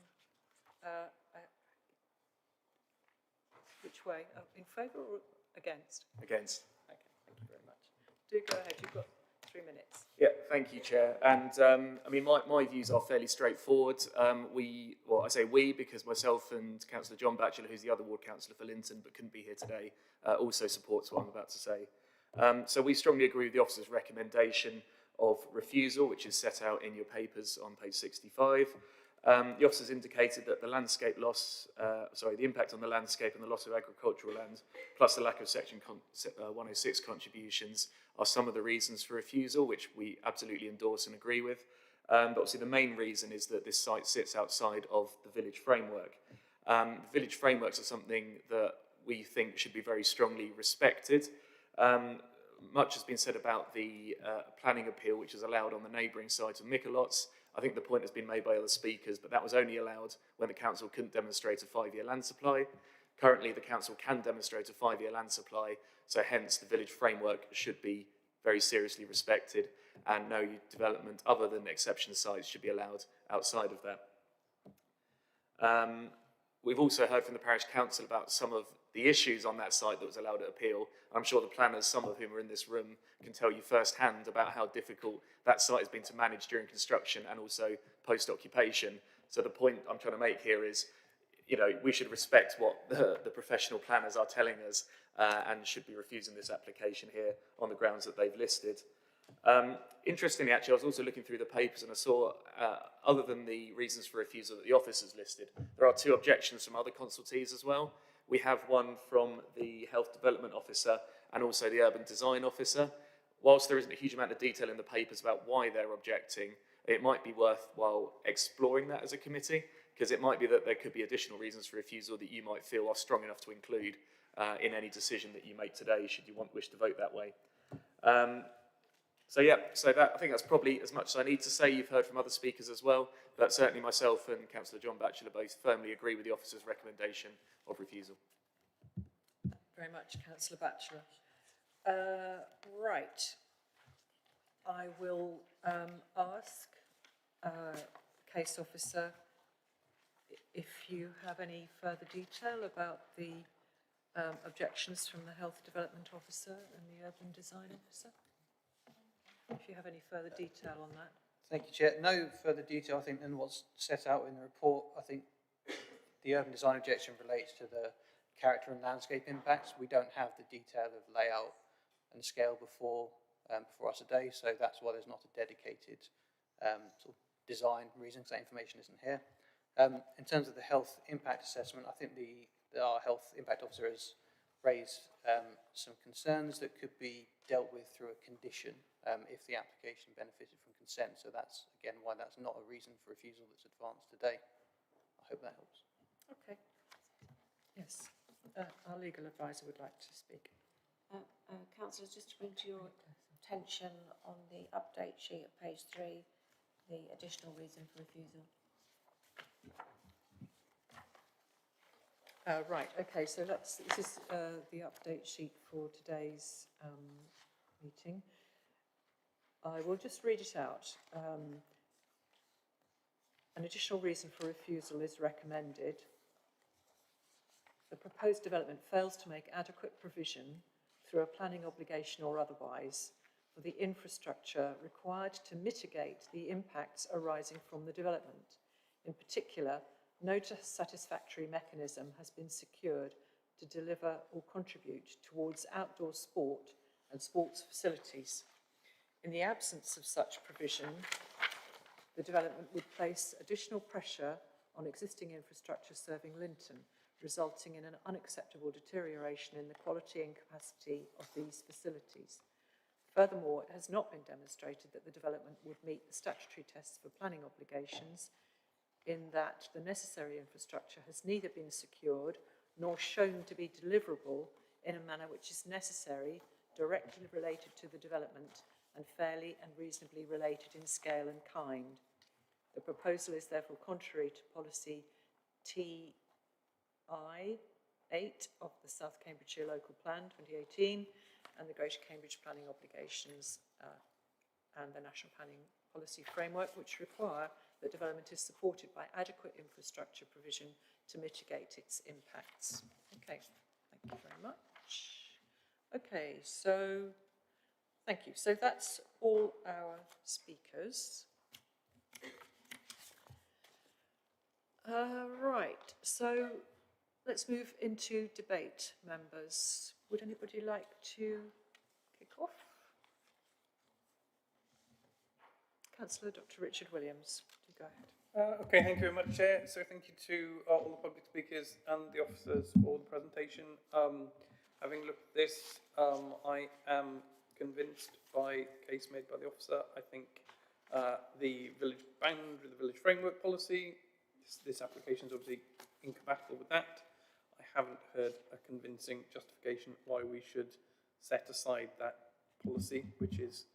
which way? In favour or against? Against. Okay, thank you very much. Do go ahead, you've got 3 minutes. Yeah, thank you, Chair. And I mean, my views are fairly straightforward. I say we because myself and Councillor John Batchelor, who's the other ward councillor for Linton but couldn't be here today, also supports what I'm about to say. So we strongly agree with the officer's recommendation of refusal, which is set out in your papers on page 65. The officers indicated that the landscape loss, the impact on the landscape and the loss of agricultural land, plus the lack of Section 106 contributions, are some of the reasons for refusal, which we absolutely endorse and agree with. But obviously the main reason is that this site sits outside of the village framework. Village frameworks are something that we think should be very strongly respected. Much has been said about the planning appeal, which is allowed on the neighbouring site of Michelots. I think the point has been made by other speakers, but that was only allowed when the council couldn't demonstrate a 5-year land supply. Currently, the council can demonstrate a 5-year land supply, so hence the village framework should be very seriously respected, and no development other than exception sites should be allowed outside of that. We've also heard from the parish council about some of the issues on that site that was allowed at appeal. I'm sure the planners, some of whom are in this room, can tell you firsthand about how difficult that site has been to manage during construction and also post-occupation. So the point I'm trying to make here is, we should respect what the professional planners are telling us and should be refusing this application here on the grounds that they've listed. Interestingly, actually, I was also looking through the papers and I saw, other than the reasons for refusal that the officers listed, there are 2 objections from other consultees as well. We have one from the Health Development Officer and also the Urban Design Officer. Whilst there isn't a huge amount of detail in the papers about why they're objecting, it might be worthwhile exploring that as a committee, because it might be that there could be additional reasons for refusal that you might feel are strong enough to include in any decision that you make today, should you wish to vote that way. So that, I think that's probably as much as I need to say. You've heard from other speakers as well, but certainly myself and Councillor John Batchelor both firmly agree with the officer's recommendation of refusal. Very much, Councillor Batchelor. Right. I will ask case officer if you have any further detail about the objections from the Health Development Officer and the Urban Design Officer. If you have any further detail on that. Thank you, Chair. No further detail, I think, than what's set out in the report. I think the urban design objection relates to the character and landscape impacts. We don't have the detail of layout and scale before us today, so that's why there's not a dedicated sort of design reason, because that information isn't here. In terms of the health impact assessment, I think our health impact officer has raised some concerns that could be dealt with through a condition if the application benefited from consent. So that's, again, why that's not a reason for refusal that's advanced today. I hope that helps. Okay. Yes. Our legal advisor would like to speak. Councillors, just to bring to your attention on the update sheet at page 3, the additional reason for refusal. Right, okay, so this is the update sheet for today's meeting. I will just read it out. An additional reason for refusal is recommended. The proposed development fails to make adequate provision through a planning obligation or otherwise for the infrastructure required to mitigate the impacts arising from the development. In particular, no satisfactory mechanism has been secured to deliver or contribute towards outdoor sport and sports facilities. In the absence of such provision, the development would place additional pressure on existing infrastructure serving Linton, resulting in an unacceptable deterioration in the quality and capacity of these facilities. Furthermore, it has not been demonstrated that the development would meet the statutory tests for planning obligations, in that the necessary infrastructure has neither been secured nor shown to be deliverable in a manner which is necessary, directly related to the development, and fairly and reasonably related in scale and kind. The proposal is therefore contrary to policy TI 8 of the South Cambridgeshire Local Plan 2018 and the Greater Cambridge Planning Obligations and the National Planning Policy Framework, which require that development is supported by adequate infrastructure provision to mitigate its impacts. Okay, thank you very much. Okay, so thank you. So that's all our speakers. Right, so let's move into debate, members. Would anybody like to kick off? Councillor Dr. Richard Williams, do go ahead. Okay, thank you very much, Chair. So thank you to all the public speakers and the officers for the presentation. Having looked at this, I am convinced by the case made by the officer. I think the village boundary, the village framework policy, this application is obviously incompatible with that. I haven't heard a convincing justification why we should set aside that policy, which is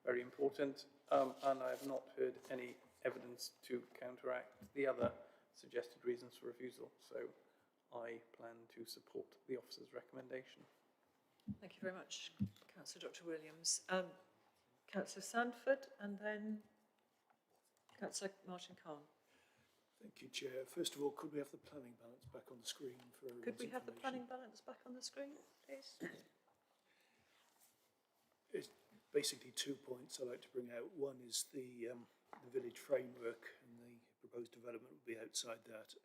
very important, and I have not heard any evidence to counteract the other suggested reasons for refusal. So I plan to support the officer's recommendation. Thank you very much, Councillor Dr Williams. Councillor Sandford and then Councillor Martin Khan. Thank you, Chair. First of all, could we have the planning balance back on the screen for everyone's Could we have the information? planning balance back on the screen, please? It's basically 2 points I'd like to bring out. One is the village framework, and the proposed development will be outside that.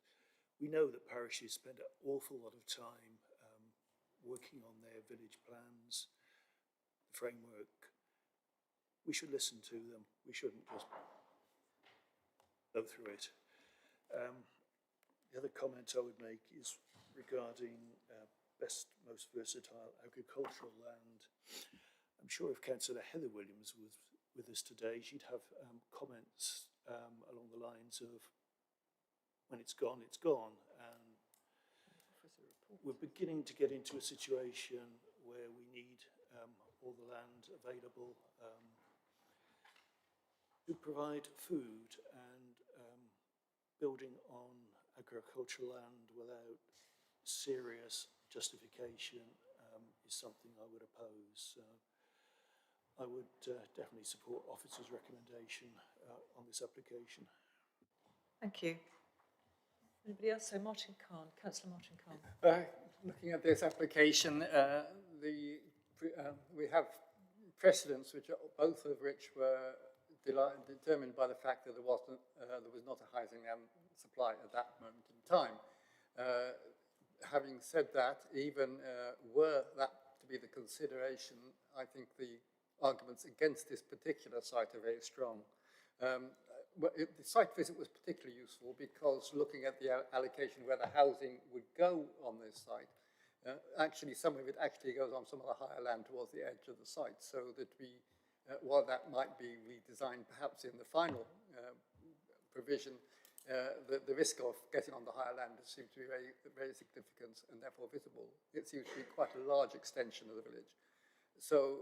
We know that parishes spend an awful lot of time working on their village plans, the framework. We should listen to them. We shouldn't just go through it. The other comment I would make is regarding best, most versatile agricultural land. I'm sure if Councillor Heather Williams was with us today, she'd have comments along the lines of, when it's gone, it's gone. And we're beginning to get into a situation where we need all the land available to provide food, and building on agricultural land without serious justification is something I would oppose. So I would definitely support officer's recommendation on this application. Thank you. Anybody else? So Martin Khan, Councillor Martin Khan. Looking at this application, we have precedents, both of which were determined by the fact that there was not a housing supply at that moment in time. Having said that, even were that to be the consideration, I think the arguments against this particular site are very strong. The site visit was particularly useful because looking at the allocation where the housing would go on this site, actually some of it actually goes on some of the higher land towards the edge of the site, so that while that might be redesigned perhaps in the final provision, the risk of getting on the higher land seems to be very, very significant and therefore visible. It seems to be quite a large extension of the village. So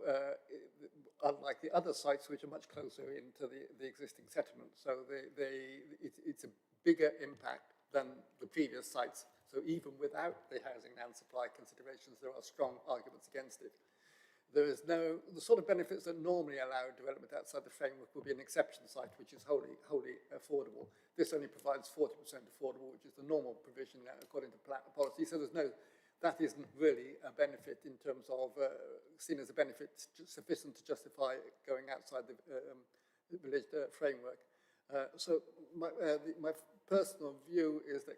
unlike the other sites, which are much closer into the existing settlement, so it's a bigger impact than the previous sites. So even without the housing and supply considerations, there are strong arguments against it. The sort of benefits that normally allow development outside the framework will be an exception site, which is wholly affordable. This only provides 40% affordable, which is the normal provision according to policy. So that isn't really a benefit in terms of seen as a benefit sufficient to justify going outside the village framework. So my personal view is that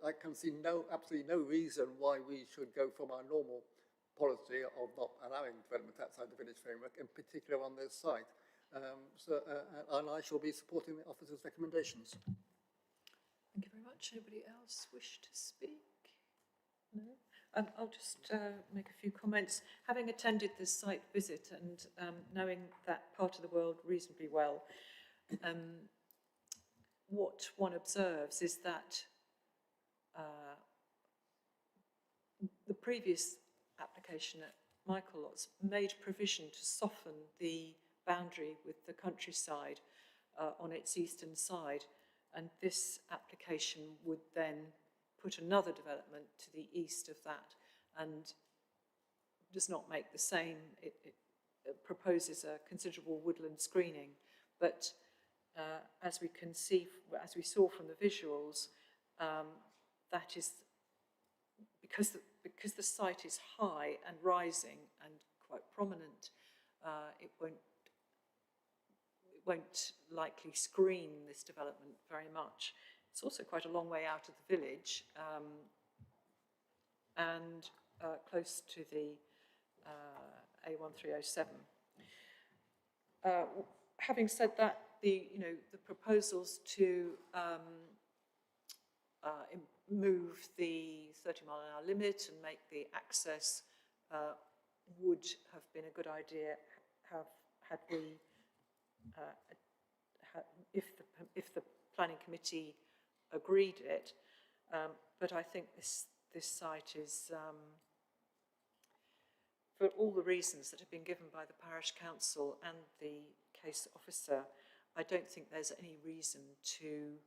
I can see absolutely no reason why we should go from our normal policy of not allowing development outside the village framework, in particular on this site. And I shall be supporting the officer's recommendations. Thank you very much. Anybody else wish to speak? No? I'll just make a few comments. Having attended this site visit and knowing that part of the world reasonably well, what one observes is that the previous application at Michael Lots made provision to soften the boundary with the countryside on its eastern side, and this application would then put another development to the east of that and does not make the same. It proposes a considerable woodland screening, but as we can see, as we saw from the visuals, that is because the site is high and rising and quite prominent. It won't likely screen this development very much. It's also quite a long way out of the village and close to the A1307. Having said that, the proposals to move the 30-mile-an-hour limit and make the access would have been a good idea had we if the planning committee agreed it, but I think this site is, for all the reasons that have been given by the parish council and the case officer, I don't think there's any reason to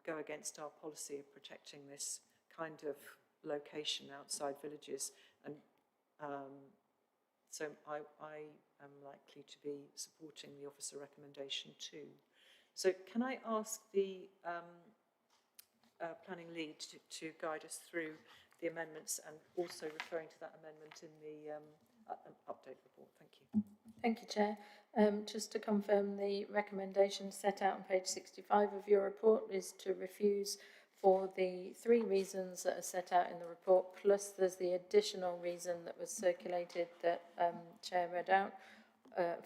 go against our policy of protecting this kind of location outside villages, and so I am likely to be supporting the officer recommendation too. So can I ask the planning lead to guide us through the amendments and also referring to that amendment in the update report? Thank you. Thank you, Chair. Just to confirm, the recommendation set out on page 65 of your report is to refuse for the 3 reasons that are set out in the report, plus there's the additional reason that was circulated that Chair read out,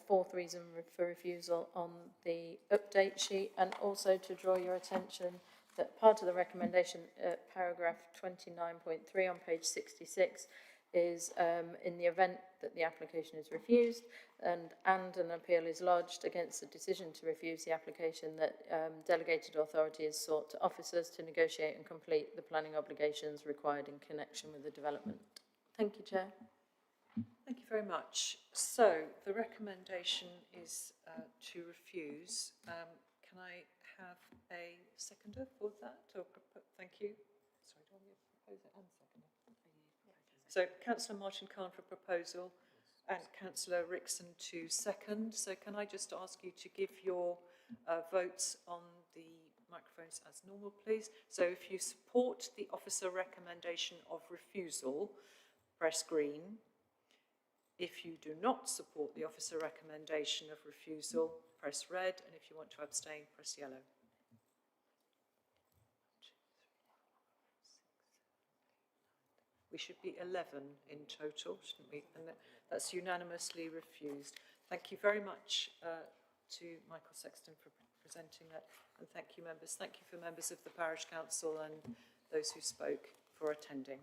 4th reason for refusal on the update sheet, and also to draw your attention that part of the recommendation, paragraph 29.3 on page 66, is in the event that the application is refused and an appeal is lodged against the decision to refuse the application, that delegated authority is sought to officers to negotiate and complete the planning obligations required in connection with the development. Thank you, Chair. Thank you very much. So the recommendation is to refuse. Can I have a seconder for that? Or thank you. Sorry, do you want me to propose it and seconder? So Councillor Martin Khan for proposal and Councillor Rickson to second. So can I just ask you to give your votes on the microphones as normal, please? So if you support the officer recommendation of refusal, press green. If you do not support the officer recommendation of refusal, press red. And if you want to abstain, press yellow. We should be 11 in total, shouldn't we? And that's unanimously refused. Thank you very much to Michael Sexton for presenting that. And thank you, members. Thank you for members of the Parish Council and those who spoke for attending.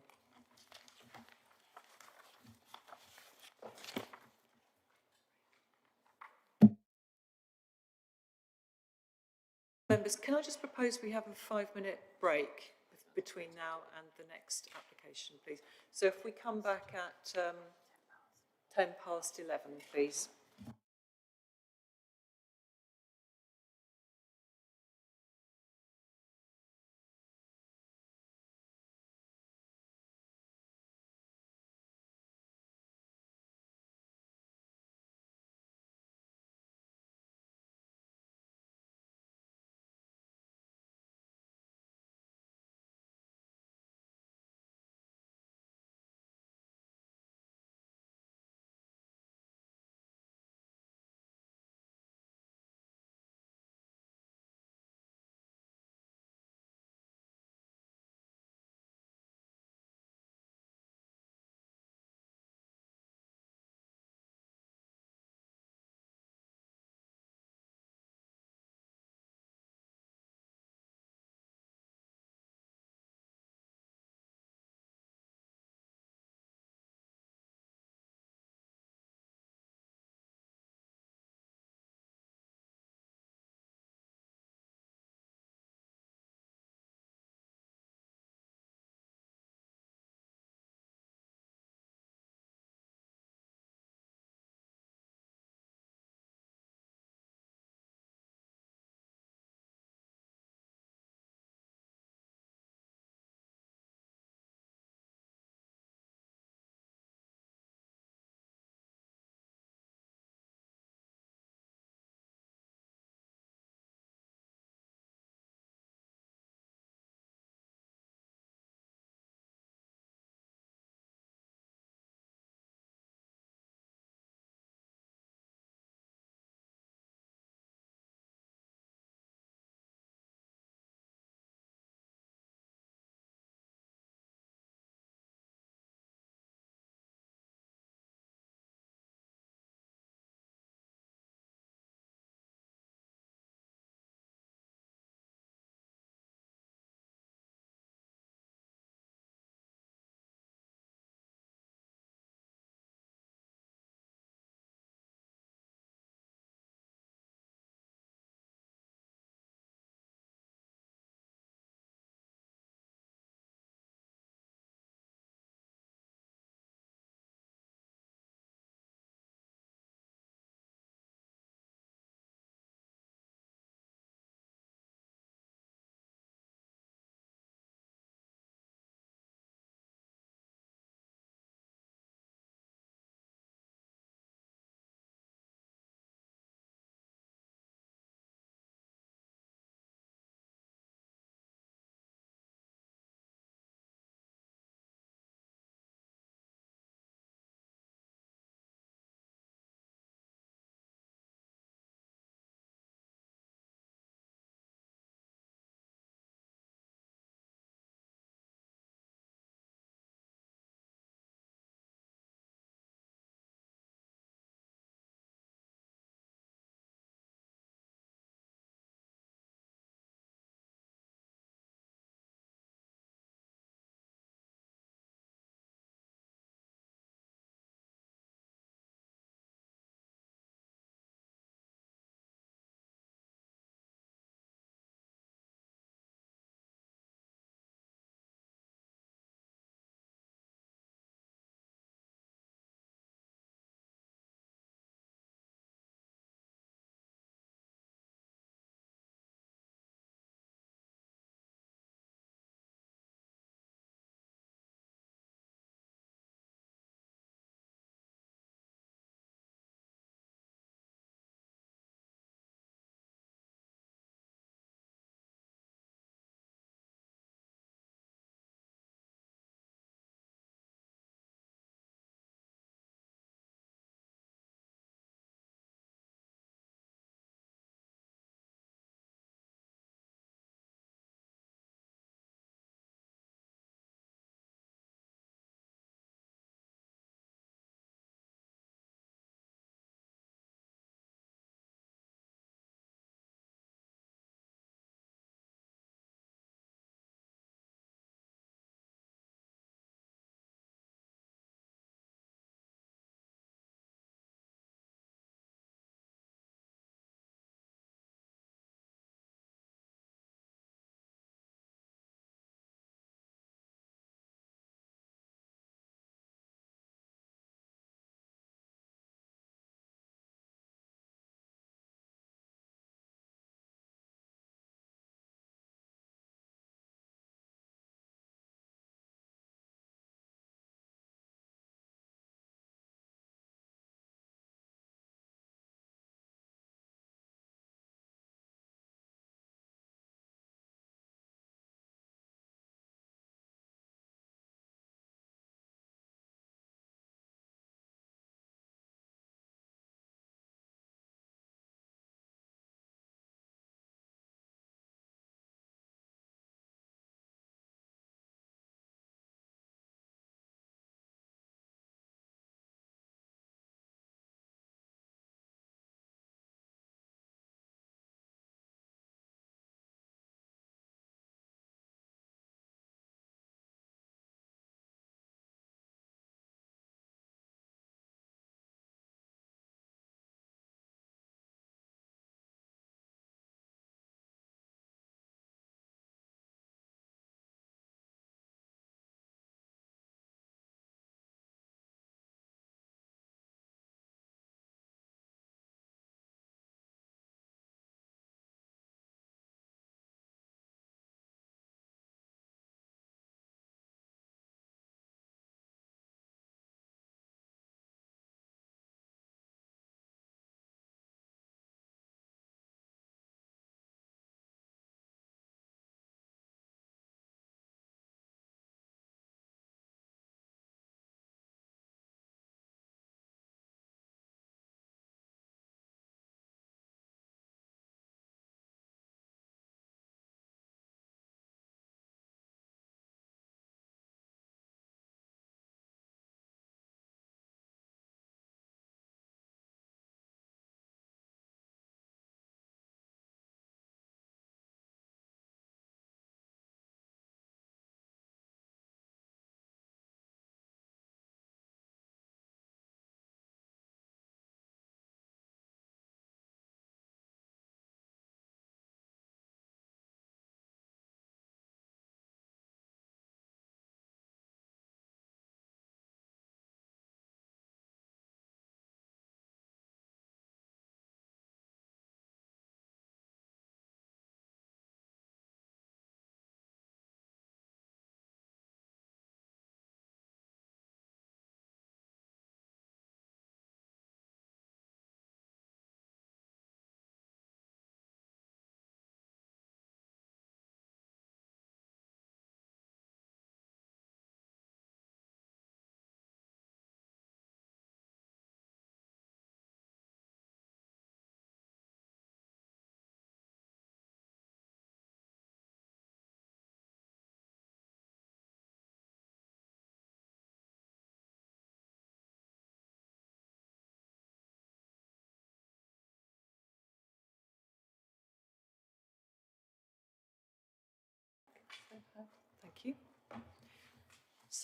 Members, can I just propose we have a 5-minute break between now and the next application, please? So if we come back at 11:10, please.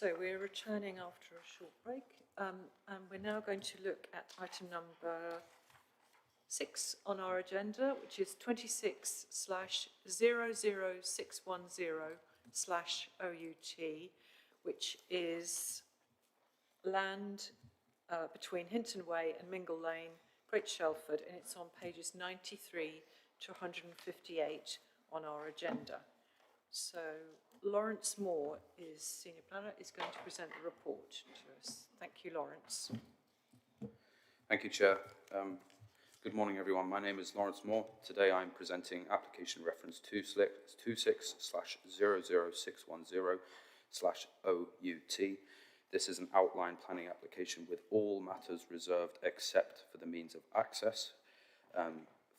So we're returning after a short break, and we're now going to look at item number 6 on our agenda, which is 26/00610/OUT, which is land between Hinton Way and Mingle Lane, Great Shelford, and it's on pages 93 to 158 on our agenda. So Lawrence Moore, is Senior Planner, is going to present the report to us. Thank you, Lawrence. Thank you, Chair. Good morning, everyone. My name is Lawrence Moore. Today I'm presenting application reference 26/00610/OUT. This is an outline planning application with all matters reserved except for the means of access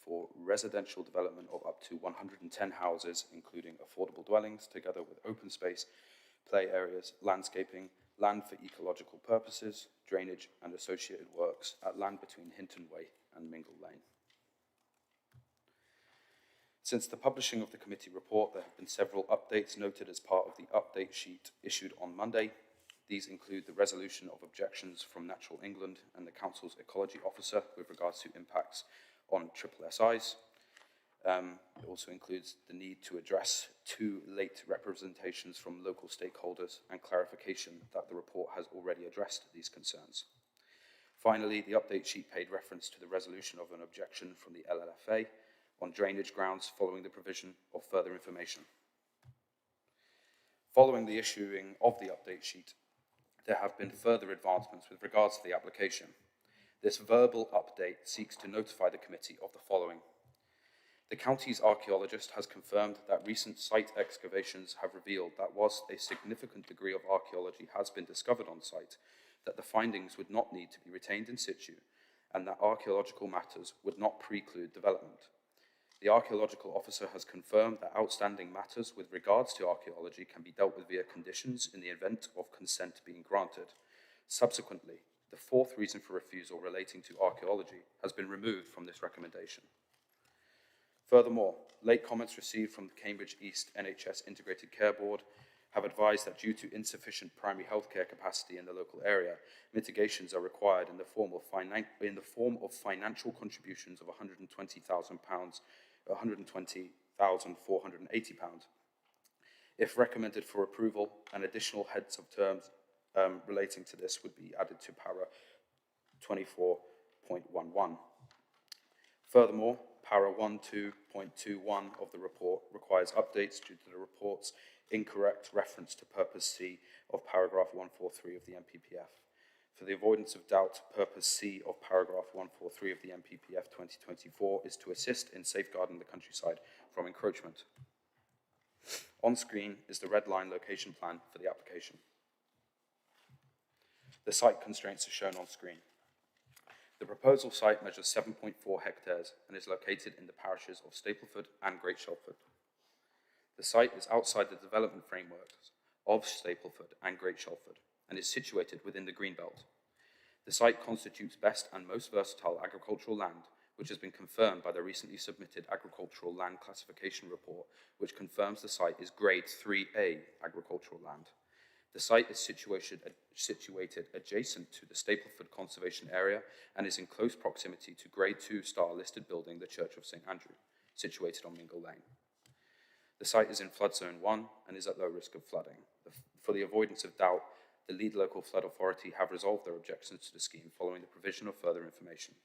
for residential development of up to 110 houses, including affordable dwellings, together with open space, play areas, landscaping, land for ecological purposes, drainage and associated works at land between Hinton Way and Mingle Lane. Since the publishing of the committee report, there have been several updates noted as part of the update sheet issued on Monday. These include the resolution of objections from Natural England and the Council's Ecology Officer with regards to impacts on SSIs. It also includes the need to address 2 late representations from local stakeholders and clarification that the report has already addressed these concerns. Finally, the update sheet paid reference to the resolution of an objection from the LLFA on drainage grounds following the provision of further information. Following the issuing of the update sheet, there have been further advancements with regards to the application. This verbal update seeks to notify the committee of the following. The county's archaeologist has confirmed that recent site excavations have revealed that whilst a significant degree of archaeology has been discovered on site, that the findings would not need to be retained in situ and that archaeological matters would not preclude development. The archaeological officer has confirmed that outstanding matters with regards to archaeology can be dealt with via conditions in the event of consent being granted. Subsequently, the 4th reason for refusal relating to archaeology has been removed from this recommendation. Furthermore, late comments received from the Cambridge East NHS Integrated Care Board have advised that due to insufficient primary healthcare capacity in the local area, mitigations are required in the form of financial contributions of £120,000, £120,480. If recommended for approval, an additional heads of terms relating to this would be added to para 24.11. Furthermore, para 12.21 of the report requires updates due to the report's incorrect reference to purpose C of paragraph 143 of the MPPF. For the avoidance of doubt, purpose C of paragraph 143 of the MPPF 2024 is to assist in safeguarding the countryside from encroachment. On screen is the red line location plan for the application. The site constraints are shown on screen. The proposal site measures 7.4 hectares and is located in the parishes of Stapleford and Great Shelford. The site is outside the development frameworks of Stapleford and Great Shelford and is situated within the Greenbelt. The site constitutes best and most versatile agricultural land, which has been confirmed by the recently submitted Agricultural Land Classification Report, which confirms the site is Grade 3A agricultural land. The site is situated adjacent to the Stapleford Conservation Area and is in close proximity to Grade 2 star listed building, the Church of St Andrew, situated on Mingle Lane. The site is in flood zone 1 and is at low risk of flooding. For the avoidance of doubt, the lead local flood authority have resolved their objections to the scheme following the provision of further information.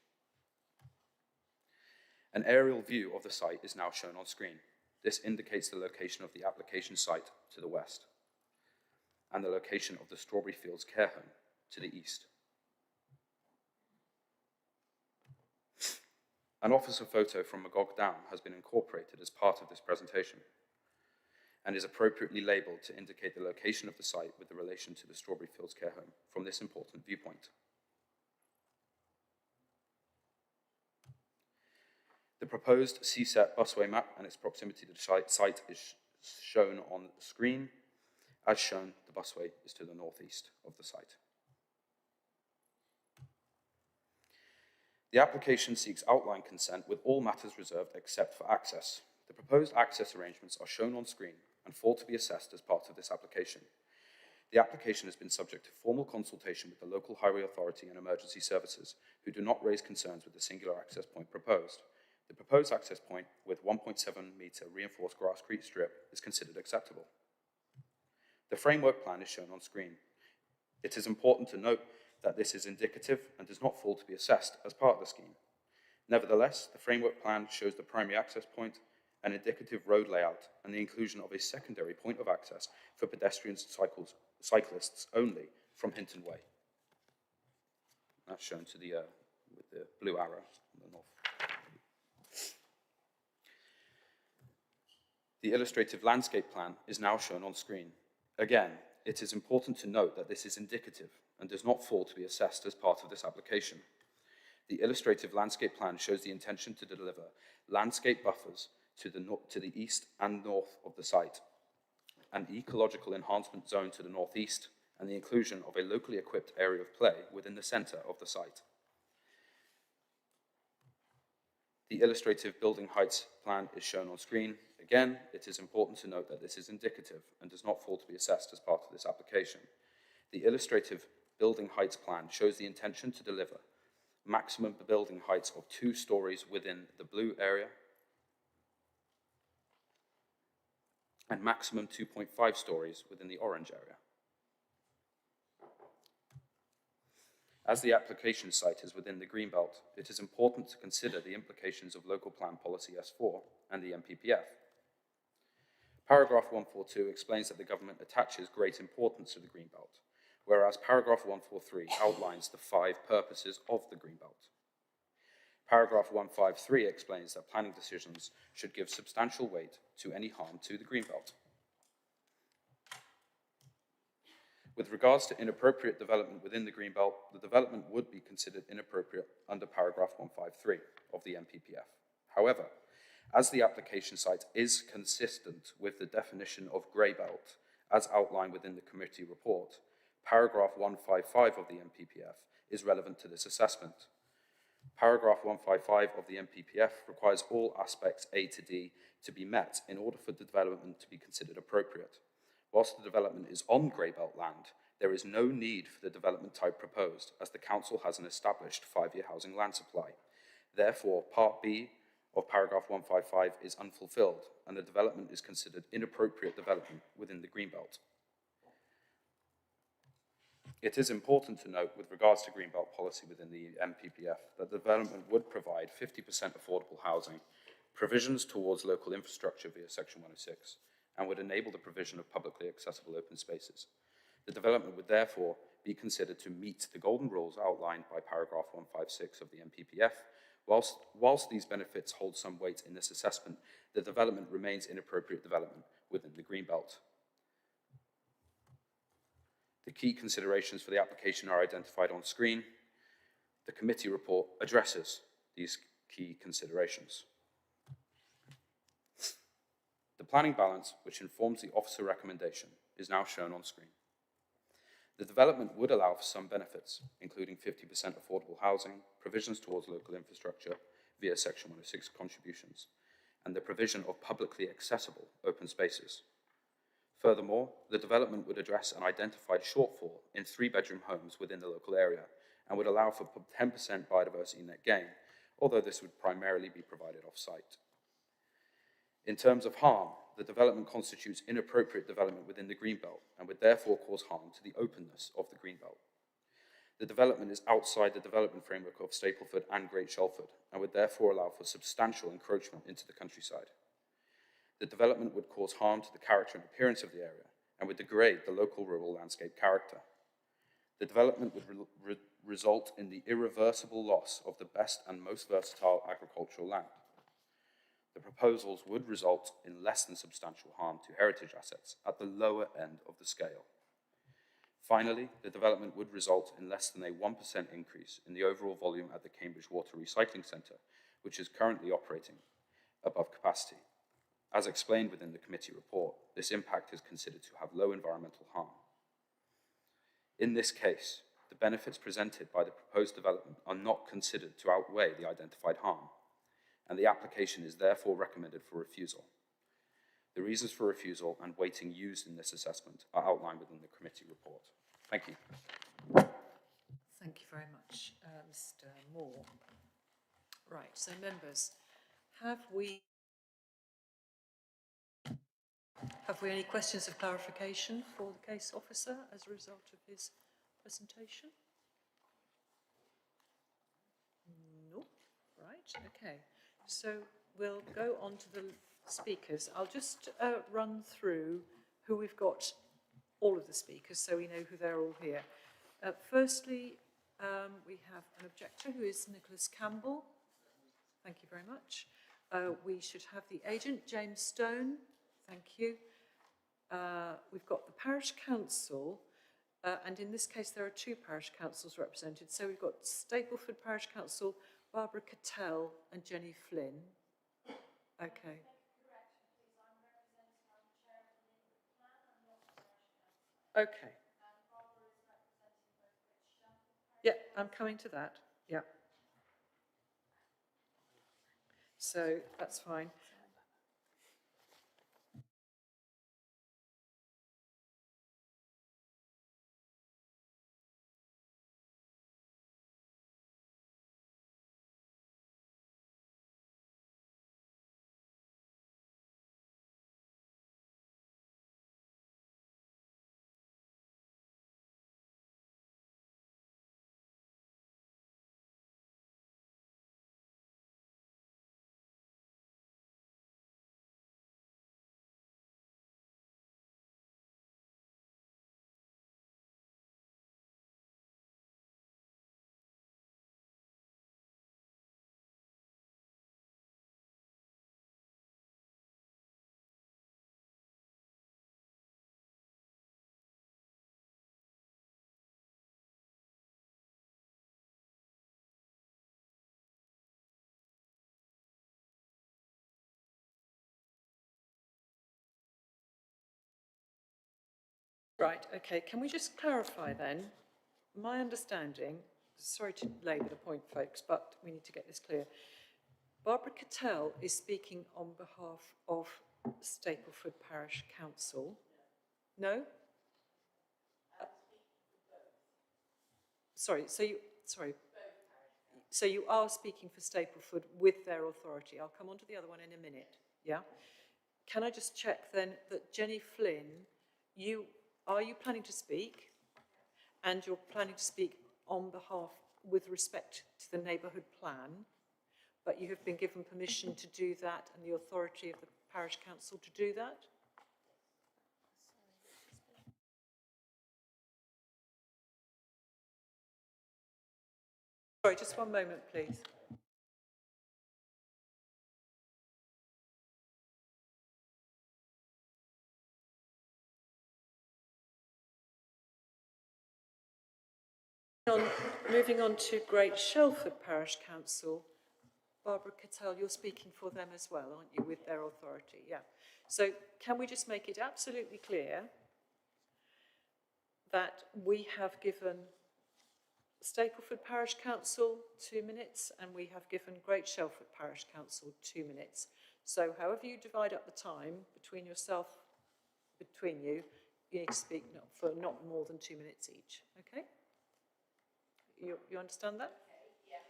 An aerial view of the site is now shown on screen. This indicates the location of the application site to the west and the location of the Strawberry Fields Care Home to the east. An officer photo from Magog Down has been incorporated as part of this presentation and is appropriately labelled to indicate the location of the site with the relation to the Strawberry Fields Care Home from this important viewpoint. The proposed CSET busway map and its proximity to the site is shown on the screen. As shown, the busway is to the northeast of the site. The application seeks outline consent with all matters reserved except for access. The proposed access arrangements are shown on screen and fall to be assessed as part of this application. The application has been subject to formal consultation with the local highway authority and emergency services, who do not raise concerns with the singular access point proposed. The proposed access point with 1.7 metre reinforced grasscrete strip is considered acceptable. The framework plan is shown on screen. It is important to note that this is indicative and does not fall to be assessed as part of the scheme. Nevertheless, the framework plan shows the primary access point, an indicative road layout, and the inclusion of a secondary point of access for pedestrians and cyclists only from Hinton Way. That's shown to the with the blue arrow on the north. The illustrative landscape plan is now shown on screen. Again, it is important to note that this is indicative and does not fall to be assessed as part of this application. The illustrative landscape plan shows the intention to deliver landscape buffers to the east and north of the site, an ecological enhancement zone to the northeast, and the inclusion of a locally equipped area of play within the centre of the site. The illustrative building heights plan is shown on screen. Again, it is important to note that this is indicative and does not fall to be assessed as part of this application. The illustrative building heights plan shows the intention to deliver maximum building heights of 2 stories within the blue area and maximum 2.5 stories within the orange area. As the application site is within the Greenbelt, it is important to consider the implications of Local Plan Policy S4 and the MPPF. Paragraph 142 explains that the government attaches great importance to the Greenbelt, whereas paragraph 143 outlines the 5 purposes of the Greenbelt. Paragraph 153 explains that planning decisions should give substantial weight to any harm to the Greenbelt. With regards to inappropriate development within the Greenbelt, the development would be considered inappropriate under paragraph 153 of the MPPF. However, as the application site is consistent with the definition of grey belt as outlined within the committee report, paragraph 155 of the MPPF is relevant to this assessment. Paragraph 155 of the MPPF requires all aspects A to D to be met in order for the development to be considered appropriate. Whilst the development is on grey belt land, there is no need for the development type proposed, as the council has an established 5-year housing land supply. Therefore, part B of paragraph 155 is unfulfilled, and the development is considered inappropriate development within the Greenbelt. It is important to note, with regards to Greenbelt policy within the MPPF, that the development would provide 50% affordable housing, provisions towards local infrastructure via Section 106, and would enable the provision of publicly accessible open spaces. The development would therefore be considered to meet the golden rules outlined by paragraph 156 of the MPPF. Whilst these benefits hold some weight in this assessment, the development remains inappropriate development within the Greenbelt. The key considerations for the application are identified on screen. The committee report addresses these key considerations. The planning balance, which informs the officer recommendation, is now shown on screen. The development would allow for some benefits, including 50% affordable housing, provisions towards local infrastructure via Section 106 contributions, and the provision of publicly accessible open spaces. Furthermore, the development would address an identified shortfall in 3-bedroom homes within the local area and would allow for 10% biodiversity net gain, although this would primarily be provided off-site. In terms of harm, the development constitutes inappropriate development within the Greenbelt and would therefore cause harm to the openness of the Greenbelt. The development is outside the development framework of Stapleford and Great Shelford and would therefore allow for substantial encroachment into the countryside. The development would cause harm to the character and appearance of the area and would degrade the local rural landscape character. The development would result in the irreversible loss of the best and most versatile agricultural land. The proposals would result in less than substantial harm to heritage assets at the lower end of the scale. Finally, the development would result in less than a 1% increase in the overall volume at the Cambridge Water Recycling Centre, which is currently operating above capacity. As explained within the committee report, this impact is considered to have low environmental harm. In this case, the benefits presented by the proposed development are not considered to outweigh the identified harm, and the application is therefore recommended for refusal. The reasons for refusal and weighting used in this assessment are outlined within the committee report. Thank you. Thank you very much, Mr. Moore. Right, so members, have we any questions of clarification for the case officer as a result of his presentation? No. Right, okay. So we'll go on to the speakers. I'll just run through who we've got, all of the speakers, so we know who they're all here. Firstly, we have an objector who is Nicholas Campbell. Thank you very much. We should have the agent, James Stone. Thank you. We've got the parish council, and in this case there are two parish councils represented. So we've got Stapleford Parish Council, Barbara Cattell and Jenny Flynn. Okay. Okay. Yeah, I'm coming to that. Yeah. So that's fine. Right, okay. Can we just clarify then? My understanding, sorry to labour the point, folks, but we need to get this clear. Barbara Cattell is speaking on behalf of Stapleford Parish Council. No? Sorry, so you are speaking for Stapleford with their authority. I'll come on to the other one in a minute, yeah? Can I just check then that Jenny Flynn, are you planning to speak? And you're planning to speak on behalf with respect to the neighbourhood plan, but you have been given permission to do that and the authority of the parish council to do that? Sorry, just one moment, please. Moving on to Great Shelford Parish Council, Barbara Cattell, you're speaking for them as well, aren't you, with their authority? Yeah. So can we just make it absolutely clear that we have given Stapleford Parish Council 2 minutes and we have given Great Shelford Parish Council 2 minutes. So however you divide up the time between you, you need to speak for not more than 2 minutes each, okay? You understand that? Okay, yes.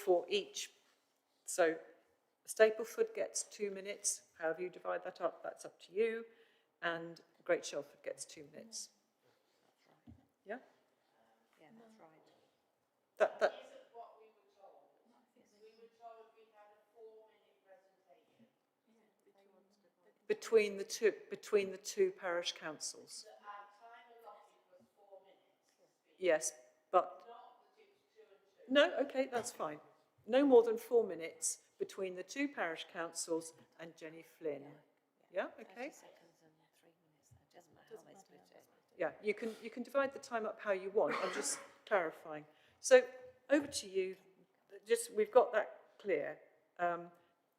For each. So Stapleford gets 2 minutes. However you divide that up, that's up to you. And Great Shelford gets 2 minutes. Yeah? Yeah, that's right. That isn't what we were told. We were told we had a 4-minute presentation. between the two parish councils. Our time allotted was 4 minutes. Yes, but Not that it was 2 and 2. no, okay, that's fine. No more than 4 minutes between the two parish councils and Jenny Flynn. Yeah, okay. 30 seconds and 3 minutes. It doesn't matter how they split it. Yeah, you can divide the time up how you want. I'm just clarifying. So over to you. We've got that clear.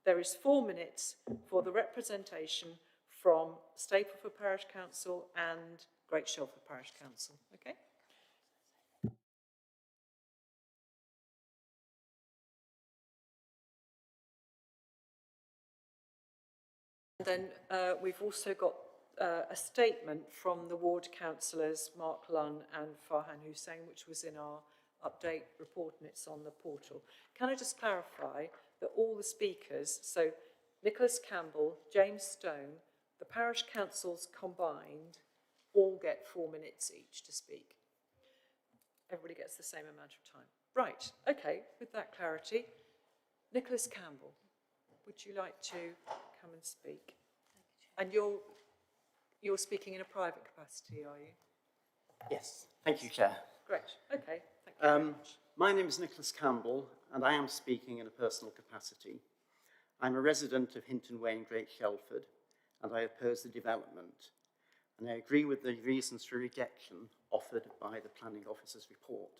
There is 4 minutes for the representation from Stapleford Parish Council and Great Shelford Parish Council. Okay. And then we've also got a statement from the ward councillors, Mark Lunn and Farhan Hussain, which was in our update report and it's on the portal. Can I just clarify that all the speakers, so Nicholas Campbell, James Stone, the parish councils combined, all get 4 minutes each to speak. Everybody gets the same amount of time. Right, okay, with that clarity, Nicholas Campbell, would you like to come and speak? And you're speaking in a private capacity, are you? Yes, thank you, Chair. Great, okay, thank you very much. My name is Nicholas Campbell, and I am speaking in a personal capacity. I'm a resident of Hinton Way in Great Shelford, and I oppose the development. And I agree with the reasons for rejection offered by the Planning Officer's report.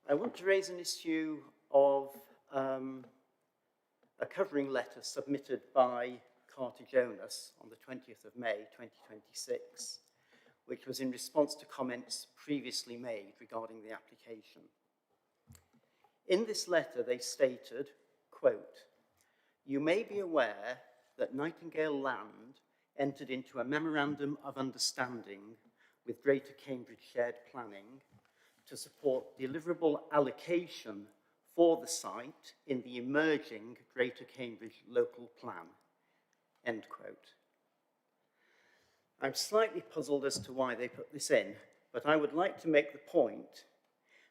I want to raise an issue of a covering letter submitted by Carter Jonas on the 20th of May 2026, which was in response to comments previously made regarding the application. In this letter, they stated, quote, "You may be aware that Nightingale Land entered into a memorandum of understanding with Greater Cambridge Shared Planning to support deliverable allocation for the site in the emerging Greater Cambridge Local Plan," end quote. I'm slightly puzzled as to why they put this in, but I would like to make the point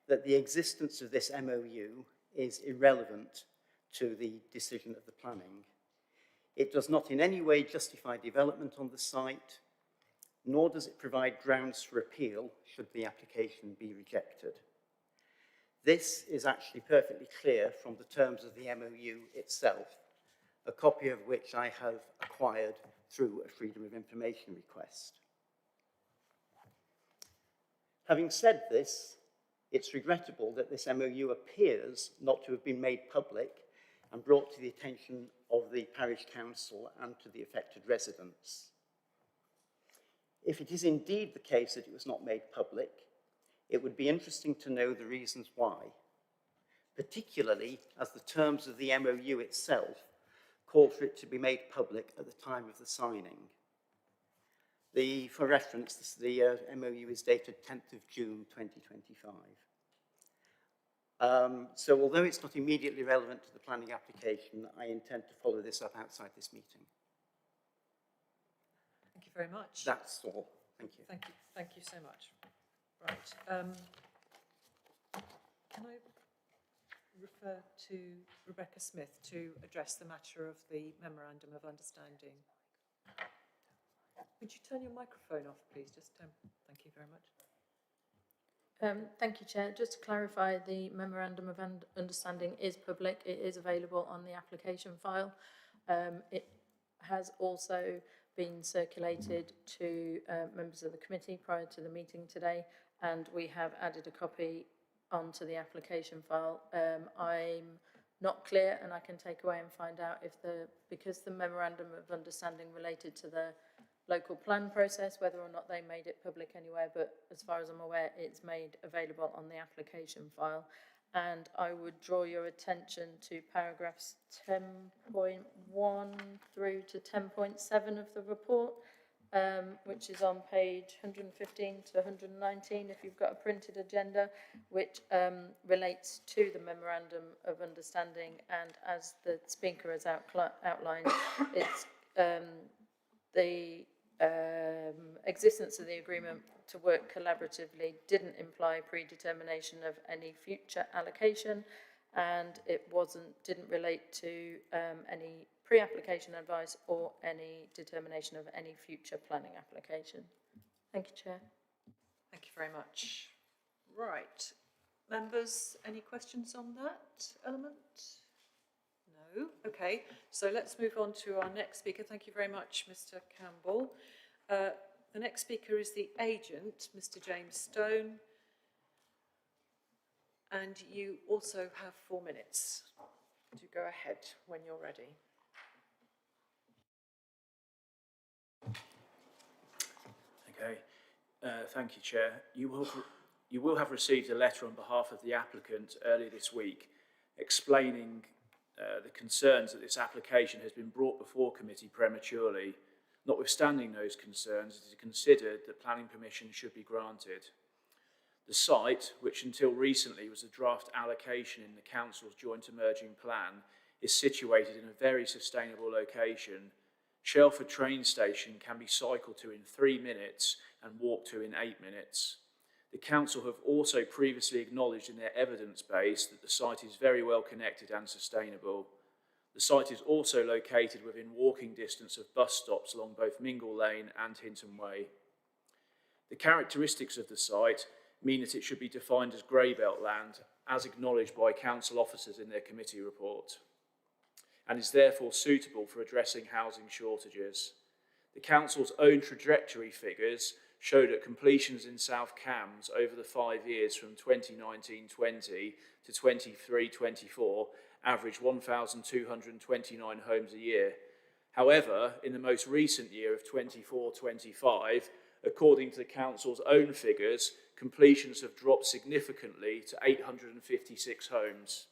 that the existence of this MOU is irrelevant to the decision of the planning. It does not in any way justify development on the site, nor does it provide grounds for appeal should the application be rejected. This is actually perfectly clear from the terms of the MOU itself, a copy of which I have acquired through a Freedom of Information request. Having said this, it's regrettable that this MOU appears not to have been made public and brought to the attention of the parish council and to the affected residents. If it is indeed the case that it was not made public, it would be interesting to know the reasons why, particularly as the terms of the MOU itself call for it to be made public at the time of the signing. For reference, the MOU is dated 10th of June 2025. So although it's not immediately relevant to the planning application, I intend to follow this up outside this meeting. Thank you very much. That's all. Thank you. Thank you so much. Right. Can I refer to Rebecca Smith to address the matter of the Memorandum of Understanding? Would you turn your microphone off, please? Thank you very much. Thank you, Chair. Just to clarify, the Memorandum of Understanding is public. It is available on the application file. It has also been circulated to members of the committee prior to the meeting today, and we have added a copy onto the application file. I'm not clear, and I can take away and find out if because the Memorandum of Understanding related to the local plan process, whether or not they made it public anywhere, but as far as I'm aware, it's made available on the application file. And I would draw your attention to paragraphs 10.1 through to 10.7 of the report, which is on page 115 to 119 if you've got a printed agenda, which relates to the Memorandum of Understanding. And as the speaker has outlined, it's the existence of the agreement to work collaboratively didn't imply predetermination of any future allocation, and it didn't relate to any pre-application advice or any determination of any future planning application. Thank you, Chair. Thank you very much. Right. Members, any questions on that element? No? Okay, so let's move on to our next speaker. Thank you very much, Mr. Campbell. The next speaker is the agent, Mr. James Stone, and you also have 4 minutes to go ahead when you're ready. Okay, thank you, Chair. You will have received a letter on behalf of the applicant earlier this week explaining the concerns that this application has been brought before committee prematurely. Notwithstanding those concerns, it is considered that planning permission should be granted. The site, which until recently was a draft allocation in the council's joint emerging plan, is situated in a very sustainable location. Shelford train station can be cycled to in 3 minutes and walked to in 8 minutes. The council have also previously acknowledged in their evidence base that the site is very well connected and sustainable. The site is also located within walking distance of bus stops along both Mingle Lane and Hinton Way. The characteristics of the site mean that it should be defined as Greybelt land, as acknowledged by council officers in their committee report, and is therefore suitable for addressing housing shortages. The council's own trajectory figures show that completions in South Cambs over the 5 years from 2019-20 to 23-24 average 1,229 homes a year. However, in the most recent year of 24-25, according to the council's own figures, completions have dropped significantly to 856 homes.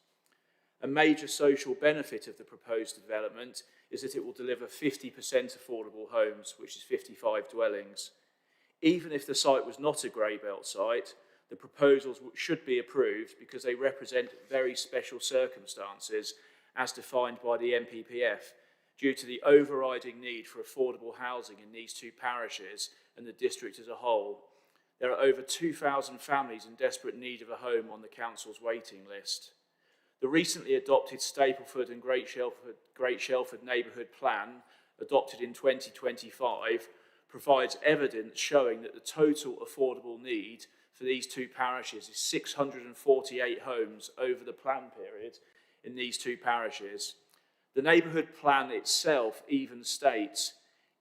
A major social benefit of the proposed development is that it will deliver 50% affordable homes, which is 55 dwellings. Even if the site was not a Greybelt site, the proposals should be approved because they represent very special circumstances as defined by the NPPF due to the overriding need for affordable housing in these two parishes and the district as a whole. There are over 2,000 families in desperate need of a home on the council's waiting list. The recently adopted Stapleford and Great Shelford Neighbourhood Plan, adopted in 2025, provides evidence showing that the total affordable need for these two parishes is 648 homes over the plan period in these two parishes. The neighbourhood plan itself even states,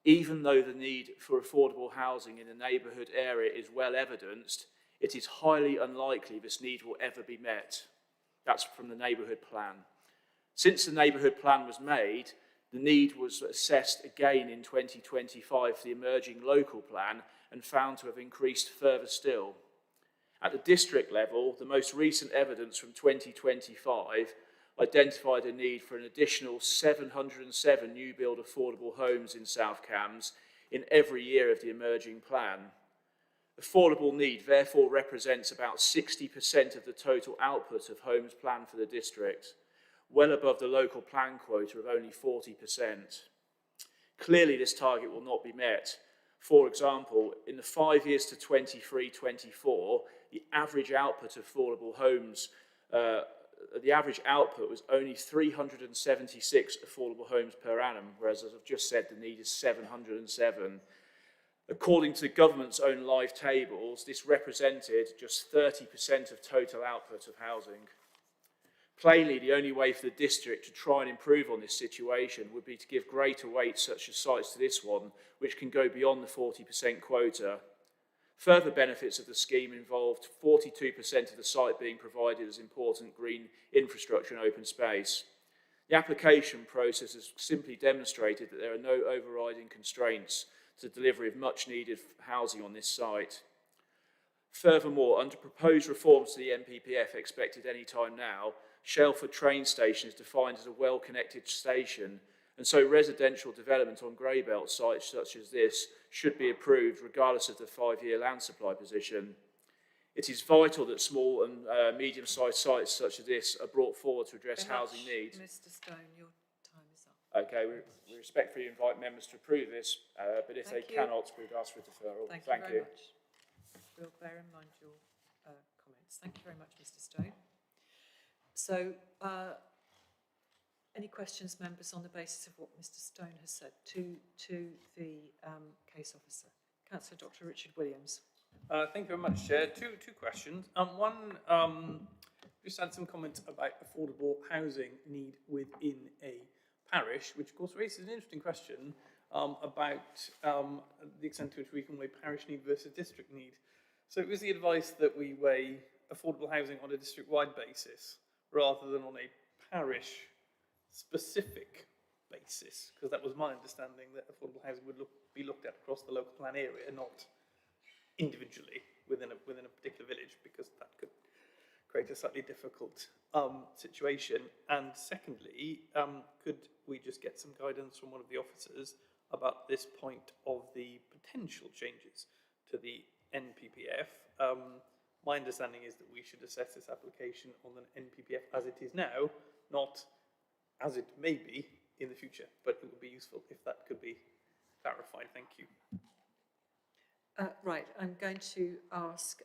even though the need for affordable housing in the neighbourhood area is well evidenced, it is highly unlikely this need will ever be met. That's from the neighbourhood plan. Since the neighbourhood plan was made, the need was assessed again in 2025 for the emerging local plan and found to have increased further still. At the district level, the most recent evidence from 2025 identified a need for an additional 707 new build affordable homes in South Cambs in every year of the emerging plan. Affordable need therefore represents about 60% of the total output of homes planned for the district, well above the local plan quota of only 40%. Clearly this target will not be met. For example, in the 5 years to 23-24, the average output of affordable homes, the average output was only 376 affordable homes per annum, whereas, as I've just said, the need is 707. According to the government's own live tables, this represented just 30% of total output of housing. Plainly, the only way for the district to try and improve on this situation would be to give greater weight such as sites to this one, which can go beyond the 40% quota. Further benefits of the scheme involved 42% of the site being provided as important green infrastructure and open space. The application process has simply demonstrated that there are no overriding constraints to the delivery of much needed housing on this site. Furthermore, under proposed reforms to the NPPF expected any time now, Shelford train station is defined as a well-connected station, and so residential development on Greybelt sites such as this should be approved regardless of the 5-year land supply position. It is vital that small and medium-sized sites such as this are brought forward to address housing needs. Mr. Stone, your time is up. Okay, we respectfully invite members to approve this, but if they cannot, we'd ask for a deferral. Thank you very much. We'll bear in mind your comments. Thank you very much, Mr. Stone. So, any questions, members, on the basis of what Mr. Stone has said to the case officer? Councillor Dr. Richard Williams. Thank you very much, Chair. Two questions. One, just had some comments about affordable housing need within a parish, which of course raises an interesting question about the extent to which we can weigh parish need versus district need. So it was the advice that we weigh affordable housing on a district-wide basis rather than on a parish-specific basis, because that was my understanding that affordable housing would be looked at across the local plan area, not individually within a particular village, because that could create a slightly difficult situation? And secondly, could we just get some guidance from one of the officers about this point of the potential changes to the NPPF? My understanding is that we should assess this application on an NPPF as it is now, not as it may be in the future, but it would be useful if that could be clarified. Thank you. Right, I'm going to ask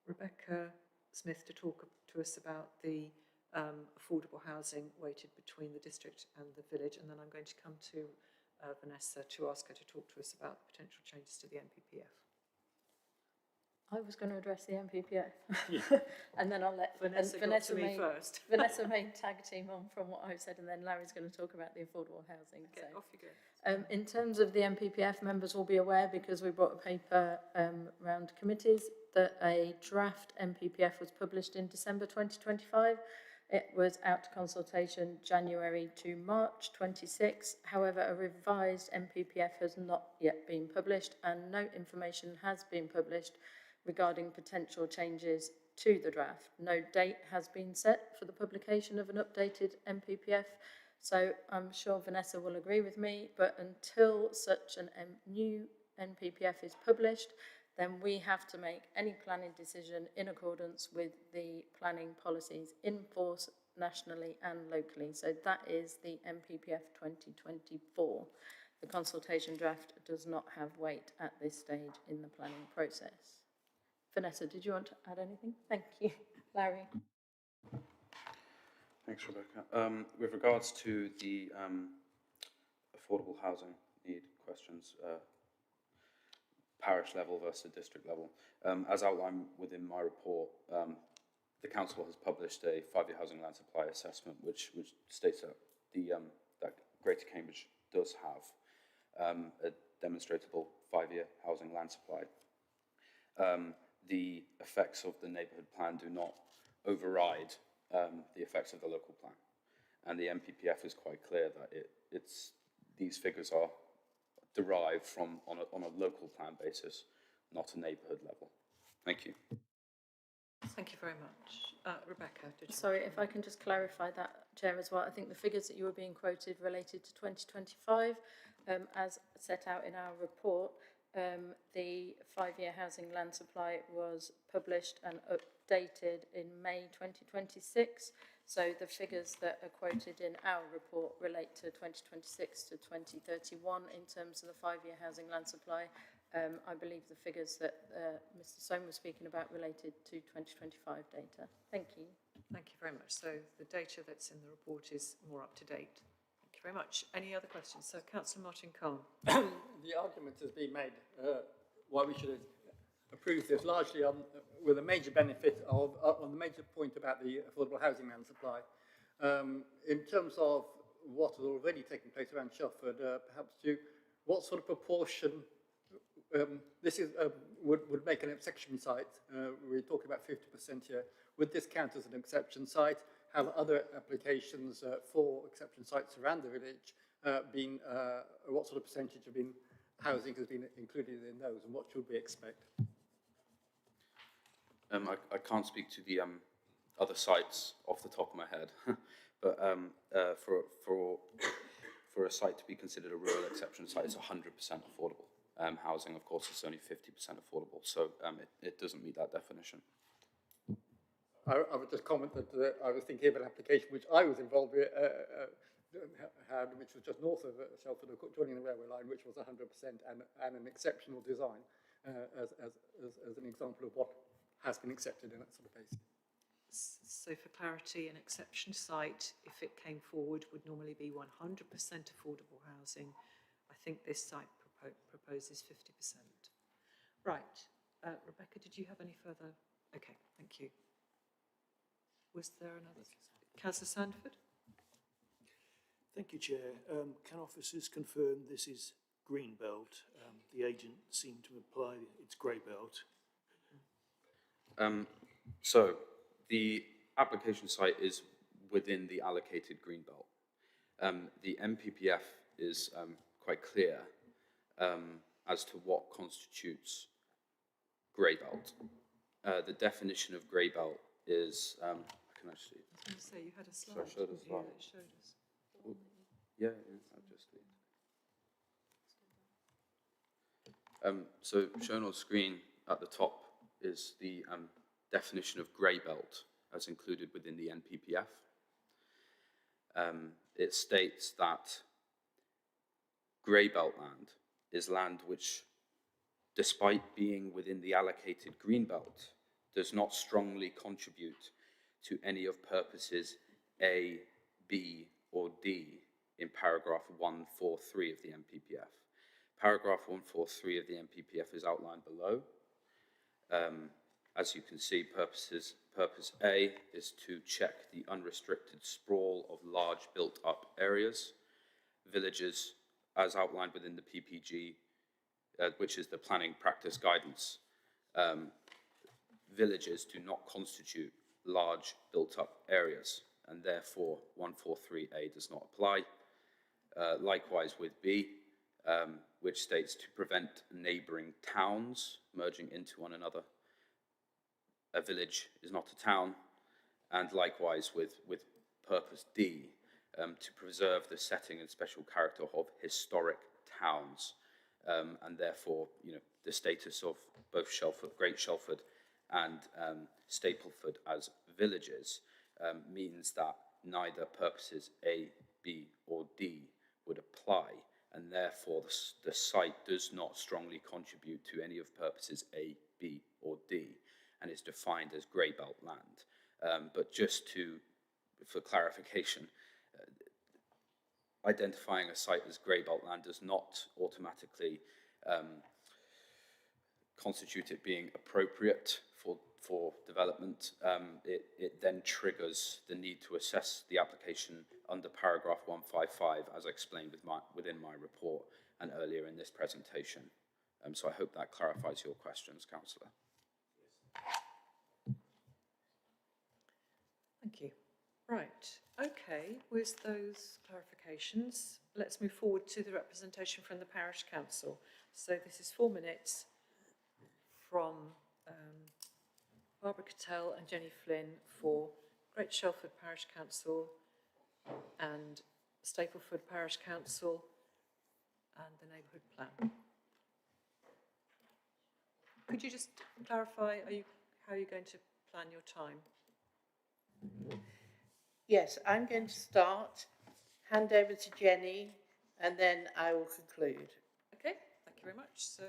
Rebecca Smith to talk to us about the affordable housing weighted between the district and the village, and then I'm going to come to Vanessa to ask her to talk to us about the potential changes to the NPPF. I was going to address the NPPF, and then I'll let Vanessa may first. Vanessa may tag team on from what I've said, and then Larry's going to talk about the affordable housing. Okay, so, off you go. In terms of the NPPF, members will be aware, because we brought a paper round committees, that a draft NPPF was published in December 2025. It was out to consultation January to March 26. However, a revised NPPF has not yet been published, and no information has been published regarding potential changes to the draft. No date has been set for the publication of an updated NPPF, so I'm sure Vanessa will agree with me, but until such a new NPPF is published, then we have to make any planning decision in accordance with the planning policies in force nationally and locally. So that is the NPPF 2024. The consultation draft does not have weight at this stage in the planning process. Vanessa, did you want to add anything? Thank you. Larry. Thanks, Rebecca. With regards to the affordable housing need questions, parish level versus district level, as outlined within my report, the council has published a 5-year housing land supply assessment, which states that that Greater Cambridge does have a demonstrable 5-year housing land supply. The effects of the neighbourhood plan do not override the effects of the local plan, and the NPPF is quite clear that these figures are derived from on a local plan basis, not a neighbourhood level. Thank you. Thank you very much. Rebecca, did you? Sorry, if I can just clarify that, Chair, as well. I think the figures that you were being quoted related to 2025, as set out in our report. The 5-year housing land supply was published and updated in May 2026. So the figures that are quoted in our report relate to 2026 to 2031 in terms of the 5-year housing land supply. I believe the figures that Mr. Soame was speaking about related to 2025 data. Thank you. Thank you very much. So the data that's in the report is more up to date. Thank you very much. Any other questions? So Councillor Martin Cahn. The argument has been made why we should approve this largely with a major benefit of on the major point about the affordable housing land supply. In terms of what has already taken place around Shelford, perhaps what sort of proportion this is would make an exception site. We're talking about 50% here. Would this count as an exception site? Have other applications for exception sites around the village been, what sort of percentage of housing has been included in those, and what should we expect? I can't speak to the other sites off the top of my head, but for a site to be considered a rural exception site, it's 100% affordable. Housing, of course, is only 50% affordable, so it doesn't meet that definition. I would just comment that I was thinking of an application which I was involved with, which was just north of Shelford, joining the railway line, which was 100% and an exceptional design as an example of what has been accepted in that sort of case. So for clarity, an exception site, if it came forward, would normally be 100% affordable housing. I think this site proposes 50%. Right. Rebecca, did you have any further? Okay, thank you. Was there another? Councillor Sandford? Thank you, Chair. Can officers confirm this is Greenbelt? The agent seemed to imply it's Greybelt. So the application site is within the allocated Greenbelt. The NPPF is quite clear as to what constitutes Greybelt. The definition of Greybelt is, I Can I see? I was going to say, you had a slide. So I showed a didn't you, slide. that showed us. Yeah, I'll just so shown on screen at the top is the definition of grey belt as included within the NPPF. It states that grey belt land is land which, despite being within the allocated green belt, does not strongly contribute to any of purposes A, B, or D in paragraph 143 of the NPPF. Paragraph 143 of the NPPF is outlined below. As you can see, purpose A is to check the unrestricted sprawl of large built-up areas. Villages, as outlined within the PPG, which is the planning practice guidance, villages do not constitute large built-up areas, and therefore 143A does not apply. Likewise with B, which states to prevent neighbouring towns merging into one another. A village is not a town, and likewise with purpose D, to preserve the setting and special character of historic towns, and therefore, the status of both Shelford, Great Shelford, and Stapleford as villages means that neither purposes A, B, or D would apply, and therefore the site does not strongly contribute to any of purposes A, B, or D, and is defined as grey belt land. But just for clarification, identifying a site as grey belt land does not automatically constitute it being appropriate for development. It then triggers the need to assess the application under paragraph 155, as I explained within my report and earlier in this presentation. So I hope that clarifies your questions, Councillor. Thank you. Right, okay, with those clarifications, let's move forward to the representation from the Parish Council. So this is 4 minutes from Barbara Cattell and Jenny Flynn for Great Shelford Parish Council and Stapleford Parish Council and the Neighbourhood Plan. Could you just clarify, how are you going to plan your time? Yes, I'm going to start, hand over to Jenny, and then I will conclude. Okay, thank you very much. So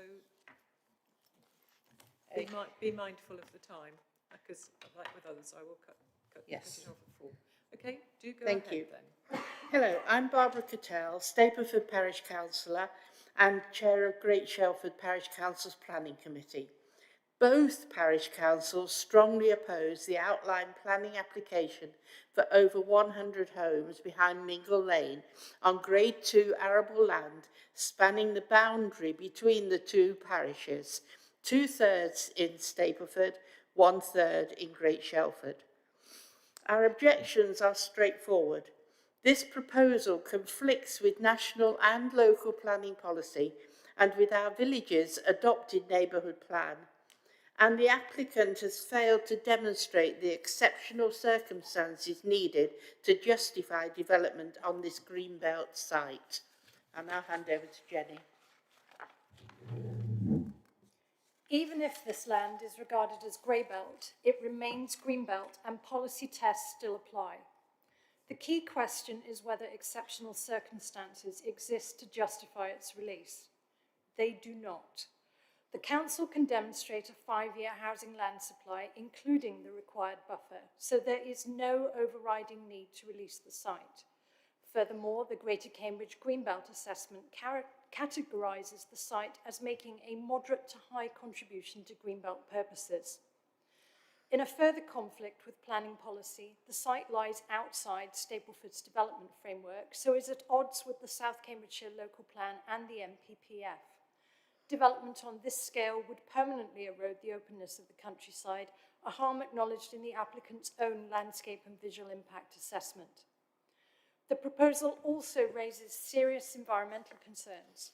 be mindful of the time, because like with others, I will cut Yes. it off at 4. Okay, do go Thank ahead you. then. Hello, I'm Barbara Cattell, Stapleford Parish Councillor and Chair of Great Shelford Parish Council's Planning Committee. Both parish councils strongly oppose the outline planning application for over 100 homes behind Mingle Lane on Grade 2 arable land spanning the boundary between the two parishes, 2/3 in Stapleford, 1/3 in Great Shelford. Our objections are straightforward. This proposal conflicts with national and local planning policy and with our village's adopted neighbourhood plan. And the applicant has failed to demonstrate the exceptional circumstances needed to justify development on this greenbelt site. I'll now hand over to Jenny. Even if this land is regarded as grey-belt, it remains greenbelt and policy tests still apply. The key question is whether exceptional circumstances exist to justify its release. They do not. The Council can demonstrate a 5-year housing land supply, including the required buffer, so there is no overriding need to release the site. Furthermore, the Greater Cambridge Greenbelt Assessment categorises the site as making a moderate to high contribution to greenbelt purposes. In a further conflict with planning policy, the site lies outside Stapleford's development framework, so is at odds with the South Cambridgeshire Local Plan and the NPPF. Development on this scale would permanently erode the openness of the countryside, a harm acknowledged in the applicant's own landscape and visual impact assessment. The proposal also raises serious environmental concerns.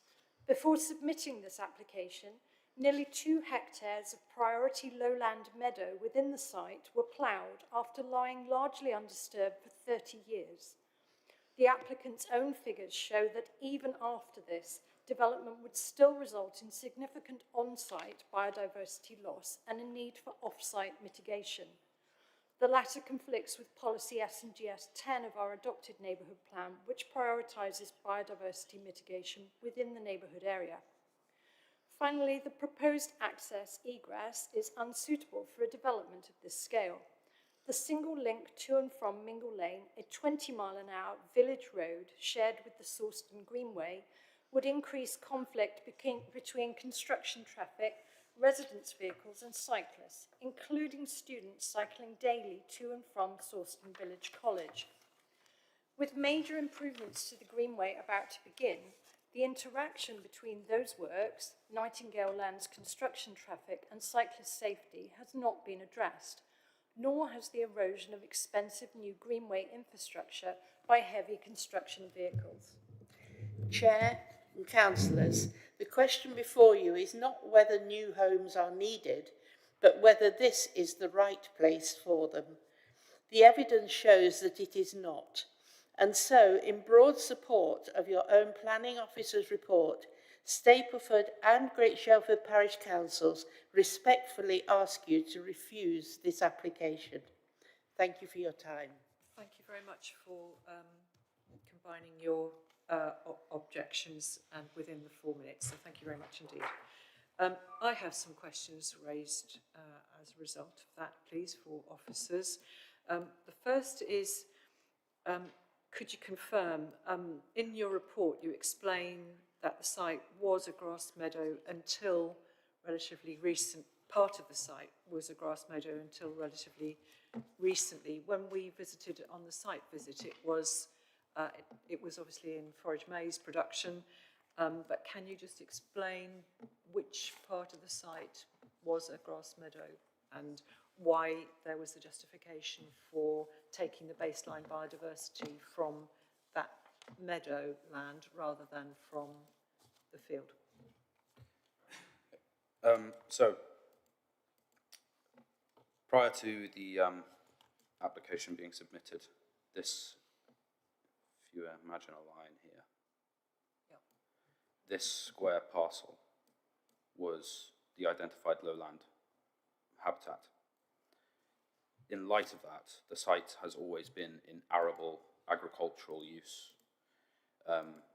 Before submitting this application, Nearly 2 hectares of priority lowland meadow within the site were ploughed after lying largely undisturbed for 30 years. The applicant's own figures show that even after this, development would still result in significant on-site biodiversity loss and a need for off-site mitigation. The latter conflicts with policy S&GS 10 of our adopted neighbourhood plan, which prioritises biodiversity mitigation within the neighbourhood area. Finally, the proposed access egress is unsuitable for a development of this scale. The single link to and from Mingle Lane, a 20-mile-an-hour village road shared with the Sawston Greenway, would increase conflict between construction traffic, residents' vehicles and cyclists, including students cycling daily to and from Sawston Village College. With major improvements to the Greenway about to begin, the interaction between those works, Nightingale Land's construction traffic and cyclist safety has not been addressed, nor has the erosion of expensive new Greenway infrastructure by heavy construction vehicles. Chair and councillors, the question before you is not whether new homes are needed, but whether this is the right place for them. The evidence shows that it is not. And so, in broad support of your own planning officer's report, Stapleford and Great Shelford Parish Councils respectfully ask you to refuse this application. Thank you for your time. Thank you very much for combining your objections and within the 4 minutes, so thank you very much indeed. I have some questions raised as a result of that, please, for officers. The first is, could you confirm, in your report you explain that the site was a grass meadow until relatively recent, part of the site was a grass meadow until relatively recently. When we visited on the site visit, it was obviously in Forage Maize production, but can you just explain which part of the site was a grass meadow and why there was a justification for taking the baseline biodiversity from that meadow land rather than from the field? So, prior to the application being submitted, this, if you imagine a line here, yep. This square parcel was the identified lowland habitat. In light of that, the site has always been in arable agricultural use,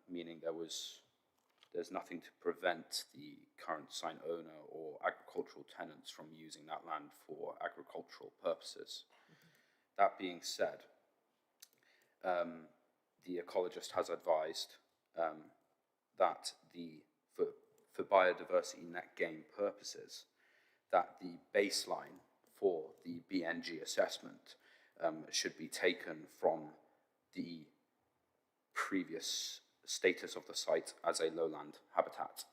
meaning there's nothing to prevent the current site owner or agricultural tenants from using that land for agricultural purposes. That being said, the ecologist has advised that for biodiversity net gain purposes, that the baseline for the BNG assessment should be taken from the previous status of the site as a lowland habitat.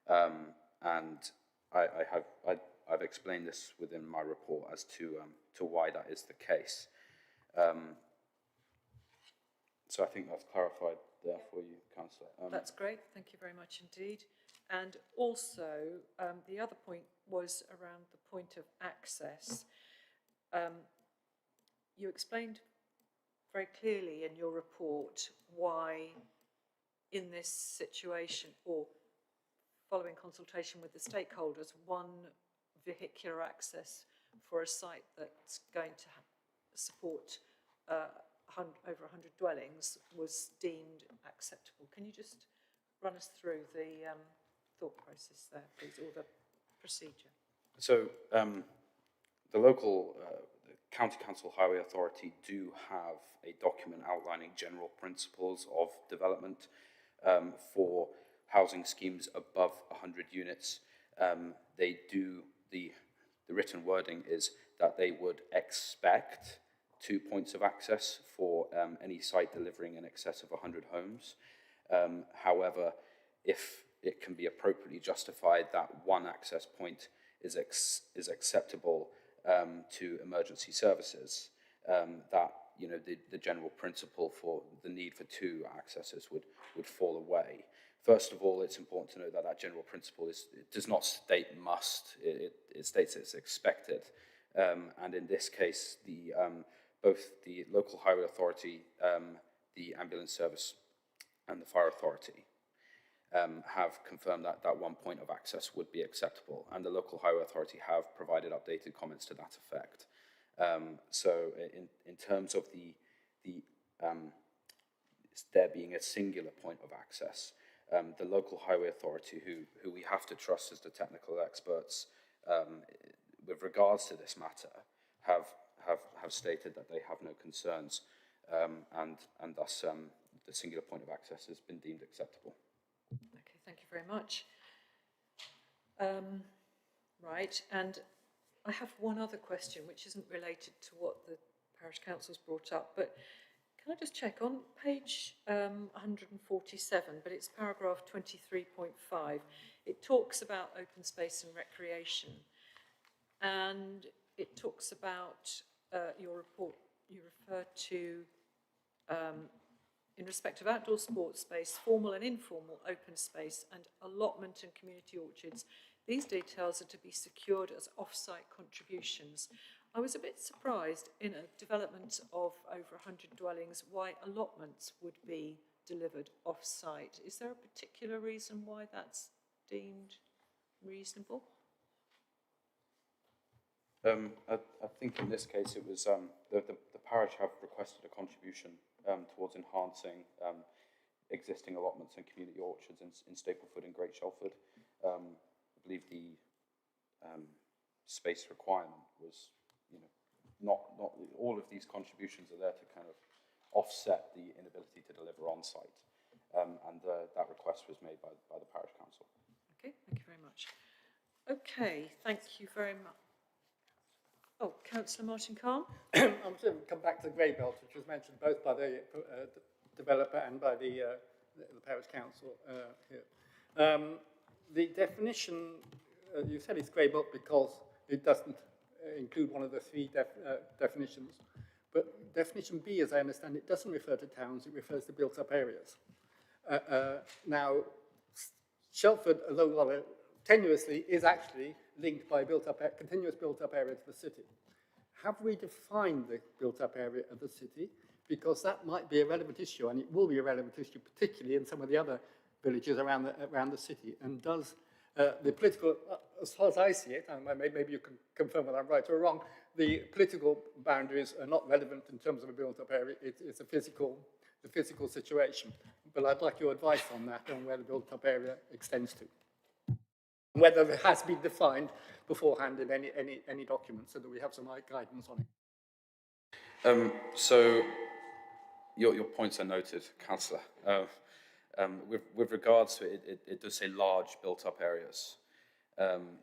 And I've explained this within my report as to why that is the case. So I think that's clarified there for you, Councillor. That's great, thank you very much indeed. And also, the other point was around the point of access. You explained very clearly in your report why in this situation, or following consultation with the stakeholders, one vehicular access for a site that's going to support over 100 dwellings was deemed acceptable. Can you just run us through the thought process there, please, or the procedure? So the local County Council Highway Authority do have a document outlining general principles of development for housing schemes above 100 units. They do, the written wording is that they would expect 2 points of access for any site delivering in excess of 100 homes. However, if it can be appropriately justified that one access point is acceptable to emergency services, that the general principle for the need for 2 accesses would fall away. First of all, it's important to note that that general principle it does not state must, it states it's expected. And in this case, both the local highway authority, the ambulance service, and the fire authority have confirmed that that one point of access would be acceptable, and the local highway authority have provided updated comments to that effect. So in terms of there being a singular point of access, the local highway authority, who we have to trust as the technical experts with regards to this matter, have stated that they have no concerns, and thus the singular point of access has been deemed acceptable. Okay, thank you very much. Right, and I have one other question which isn't related to what the parish council's brought up, but can I just check on page 147, but it's paragraph 23.5. It talks about open space and recreation, and it talks about your report, you refer to in respect of outdoor sports space, formal and informal open space and allotment and community orchards. These details are to be secured as off-site contributions. I was a bit surprised in a development of over 100 dwellings why allotments would be delivered off-site. Is there a particular reason why that's deemed reasonable? I think in this case it was the parish have requested a contribution towards enhancing existing allotments and community orchards in Stapleford and Great Shelford. I believe the space requirement was, not all of these contributions are there to kind of offset the inability to deliver on site, and that request was made by the parish council. Okay, thank you very much. Okay, thank you very much. Oh, Councillor Martin Khan. I'm going to come back to the grey belt, which was mentioned both by the developer and by the parish council here. The definition, you said it's grey belt because it doesn't include one of the three definitions, but definition B, as I understand it, doesn't refer to towns, it refers to built-up areas. Now, Shelford, although rather tenuously, is actually linked by continuous built-up area to the city. Have we defined the built-up area of the city? Because that might be a relevant issue, and it will be a relevant issue, particularly in some of the other villages around the city. And does the political, as far as I see it, and maybe you can confirm whether I'm right or wrong, the political boundaries are not relevant in terms of a built-up area. It's the physical situation. But I'd like your advice on that, on where the built-up area extends to. Whether it has been defined beforehand in any document, so that we have some guidance on it. So your points are noted, Councillor. With regards to it, it does say large built-up areas,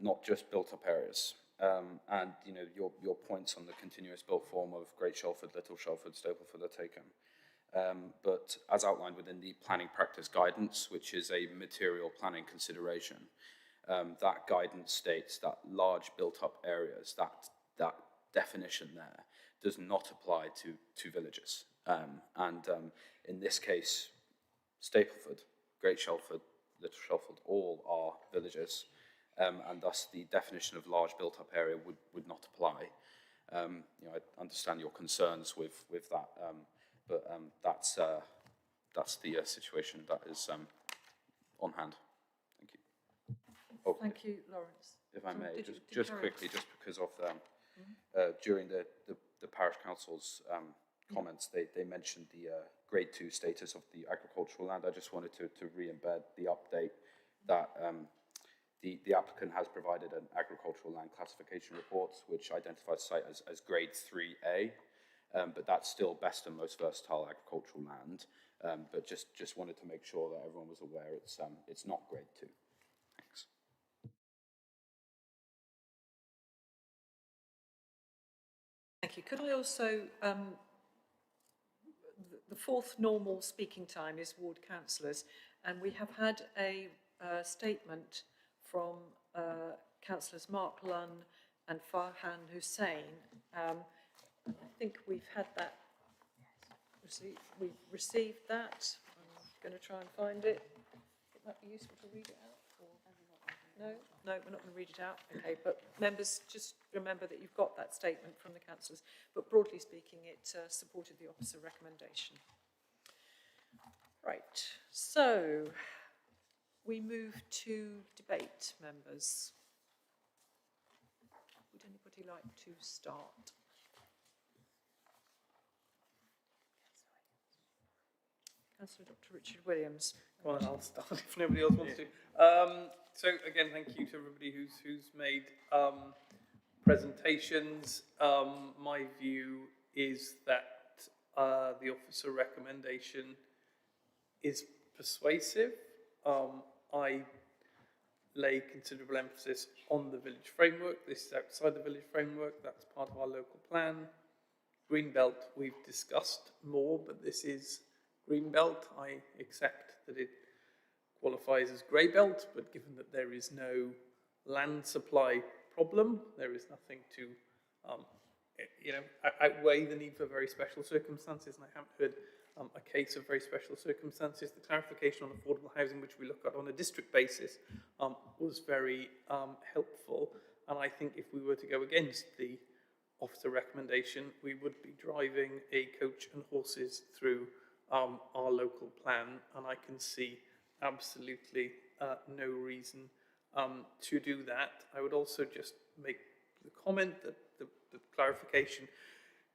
not just built-up areas. And your points on the continuous built form of Great Shelford, Little Shelford, Stapleford are taken. But as outlined within the planning practice guidance, which is a material planning consideration, that guidance states that large built-up areas, that definition there, does not apply to villages. In this case, Stapleford, Great Shelford, Little Shelford, all are villages, and thus the definition of large built-up area would not apply. I understand your concerns with that, but that's the situation that is on hand. Thank you. Oh, thank you, Lawrence. If I may, just quickly, just because of during the parish council's comments, they mentioned the grade 2 status of the agricultural land. I just wanted to re-embed the update that the applicant has provided an agricultural land classification report which identifies the site as grade 3A, but that's still best and most versatile agricultural land. But just wanted to make sure that everyone was aware it's not grade 2. Thanks. Thank you. Could I also, the fourth normal speaking time is ward councillors, and we have had a statement from councillors Mark Lunn and Farhan Hussain. I think we've had that, we've received that. I'm going to try and find it. It that be useful to read it out? Or? No, we're not going to read it out. Okay, but members, just remember that you've got that statement from the councillors. But broadly speaking, it supported the officer recommendation. Right, so we move to debate, members. Would anybody like to start? Councillor Dr. Richard Williams. Well, I'll start if nobody else wants to. So again, thank you to everybody who's made presentations. My view is that the officer recommendation is persuasive. I lay considerable emphasis on the village framework. This is outside the village framework. That's part of our local plan. Greenbelt we've discussed more, but this is Greenbelt. I accept that it qualifies as grey belt, but given that there is no land supply problem, there is nothing to outweigh the need for very special circumstances, and I haven't heard a case of very special circumstances. The clarification on affordable housing, which we look at on a district basis, was very helpful, and I think if we were to go against the officer recommendation, we would be driving a coach and horses through our local plan, and I can see absolutely no reason to do that. I would also just make the comment that the clarification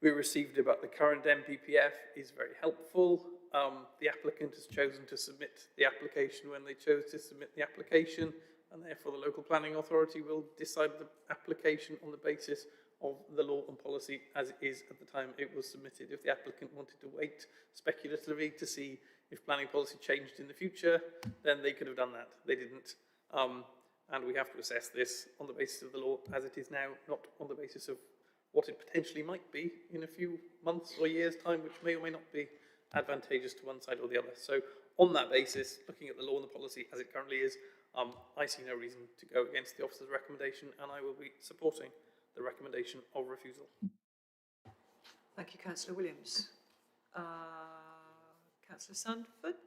we received about the current MPPF is very helpful. The applicant has chosen to submit the application when they chose to submit the application, and therefore the local planning authority will decide the application on the basis of the law and policy as it is at the time it was submitted. If the applicant wanted to wait speculatively to see if planning policy changed in the future, then they could have done that. They didn't. And we have to assess this on the basis of the law as it is now, not on the basis of what it potentially might be in a few months or years' time, which may or may not be advantageous to one side or the other. So on that basis, looking at the law and the policy as it currently is, I see no reason to go against the officer's recommendation, and I will be supporting the recommendation of refusal. Thank you, Councillor Williams. Councillor Sandford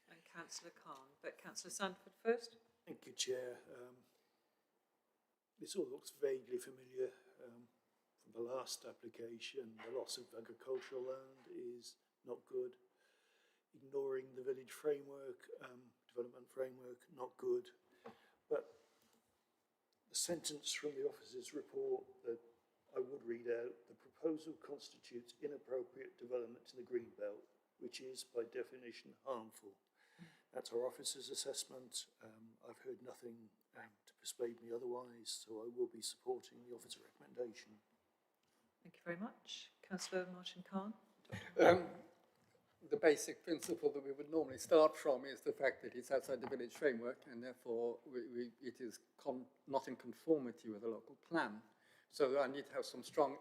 and Councillor Khan, but Councillor Sandford first. Thank you, Chair. This all looks vaguely familiar from the last application. The loss of agricultural land is not good. Ignoring the village framework, development framework, not good. But the sentence from the officer's report that I would read out, the proposal constitutes inappropriate development in the Greenbelt, which is by definition harmful. That's our officer's assessment. I've heard nothing to persuade me otherwise, so I will be supporting the officer recommendation. Thank you very much. Councillor Martin Khan. The basic principle that we would normally start from is the fact that it's outside the village framework, and therefore it is not in conformity with the local plan. So I need to have some strong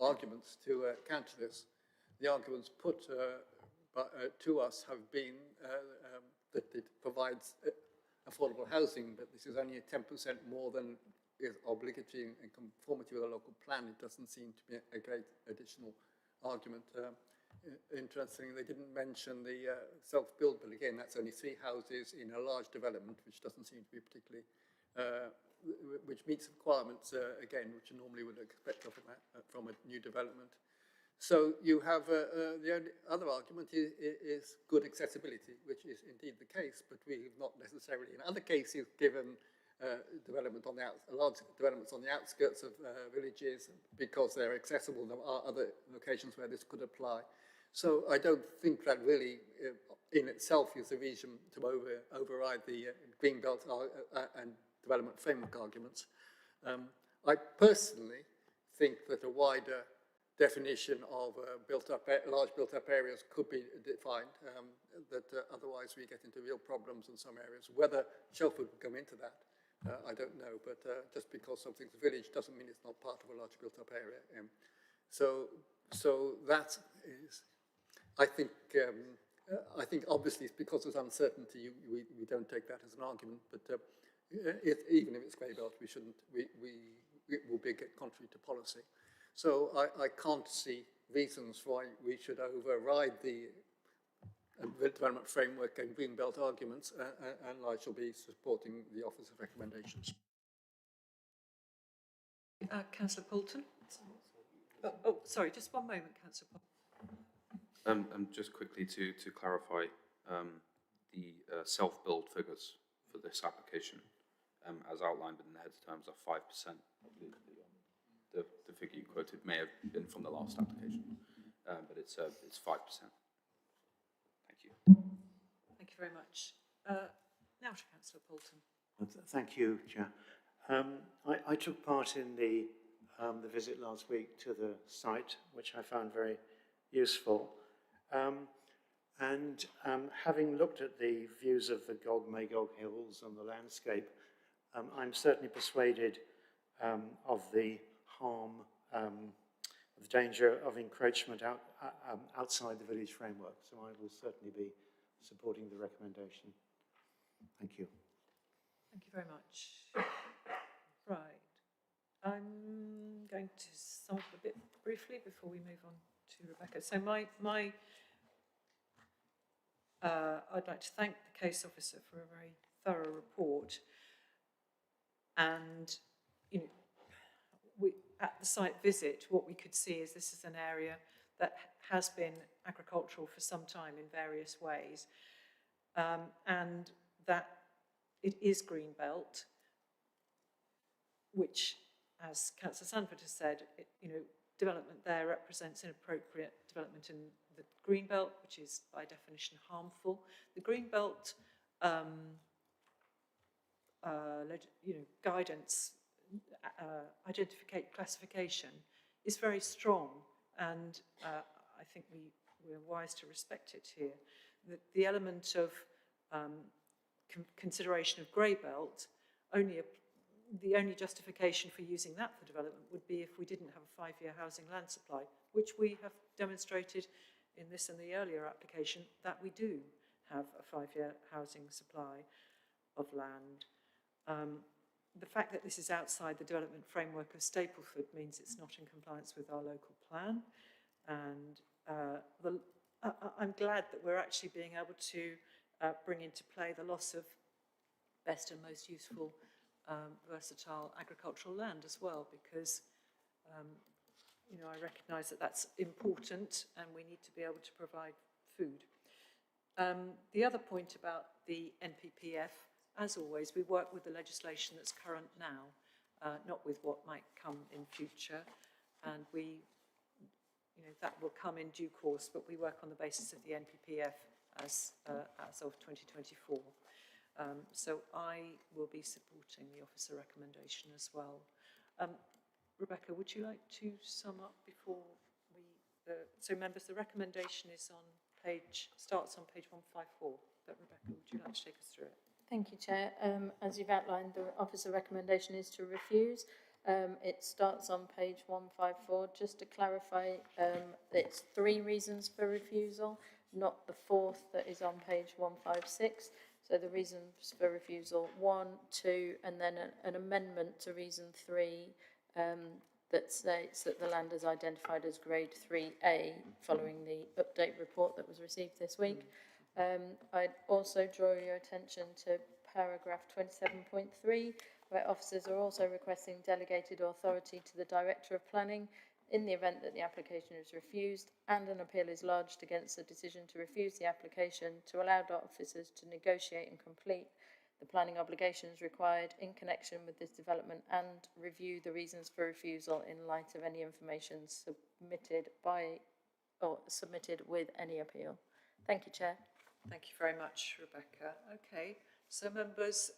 arguments to counter this. The arguments put to us have been that it provides affordable housing, but this is only 10% more than is obligatory in conformity with a local plan. It doesn't seem to be a great additional argument. Interestingly, they didn't mention the self-build, but again, that's only 3 houses in a large development, which doesn't seem to be particularly, which meets requirements, again, which you normally would expect from a new development. So you have the only other argument is good accessibility, which is indeed the case, but we have not necessarily in other cases given development on the large developments on the outskirts of villages because they're accessible. There are other locations where this could apply. So I don't think that really in itself is a reason to override the Greenbelt and development framework arguments. I personally think that a wider definition of large built-up areas could be defined, that otherwise we get into real problems in some areas. Whether Shelford would come into that, I don't know, but just because something's a village doesn't mean it's not part of a large built-up area. So that is, I think obviously it's because there's uncertainty, we don't take that as an argument, but even if it's grey belt, it will be contrary to policy. So I can't see reasons why we should override the development framework and Greenbelt arguments, and I shall be supporting the Office of Recommendations. Councillor Poulton? Oh, sorry, just one moment, Councillor Poulton. Just quickly to clarify the self-build figures for this application, as outlined in the heads terms, are 5%. The figure you quoted may have been from the last application, but it's 5%. Thank you. Thank you very much. Now to Councillor Poulton. Thank you, Chair. I took part in the visit last week to the site, which I found very useful. Having looked at the views of the Gog-Magog Hills and the landscape, I'm certainly persuaded of the harm, of the danger of encroachment outside the village framework. So I will certainly be supporting the recommendation. Thank you. Thank you very much. Right. I'm going to sum up a bit briefly before we move on to Rebecca. So I'd like to thank the case officer for a very thorough report. And, you know, at the site visit, what we could see is this is an area that has been agricultural for some time in various ways, and that it is Greenbelt, which, as Councillor Sanford has said, development there represents inappropriate development in the Greenbelt, which is by definition harmful. The Greenbelt guidance, classification is very strong, and I think we're wise to respect it here. The element of consideration of grey belt, the only justification for using that for development would be if we didn't have a 5-year housing land supply, which we have demonstrated in this and the earlier application that we do have a 5-year housing supply of land. The fact that this is outside the development framework of Stapleford means it's not in compliance with our local plan, and I'm glad that we're actually being able to bring into play the loss of best and most useful versatile agricultural land as well, because I recognise that that's important and we need to be able to provide food. The other point about the NPPF, as always, we work with the legislation that's current now, not with what might come in future, and that will come in due course, but we work on the basis of the NPPF as of 2024. So I will be supporting the officer recommendation as well. Rebecca, would you like to sum up before we... so members, the recommendation is starts on page 154, but Rebecca, would you like to take us through it? Thank you, Chair. As you've outlined, the officer recommendation is to refuse. It starts on page 154. Just to clarify, it's 3 reasons for refusal, not the 4th that is on page 156. So the reasons for refusal, 1, 2, and then an amendment to reason 3 that states that the land is identified as grade 3A following the update report that was received this week. I'd also draw your attention to paragraph 27.3, where officers are also requesting delegated authority to the Director of Planning in the event that the application is refused and an appeal is lodged against the decision to refuse the application, to allow officers to negotiate and complete the planning obligations required in connection with this development and review the reasons for refusal in light of any information submitted with any appeal. Thank you, Chair. Thank you very much, Rebecca. Okay, so members,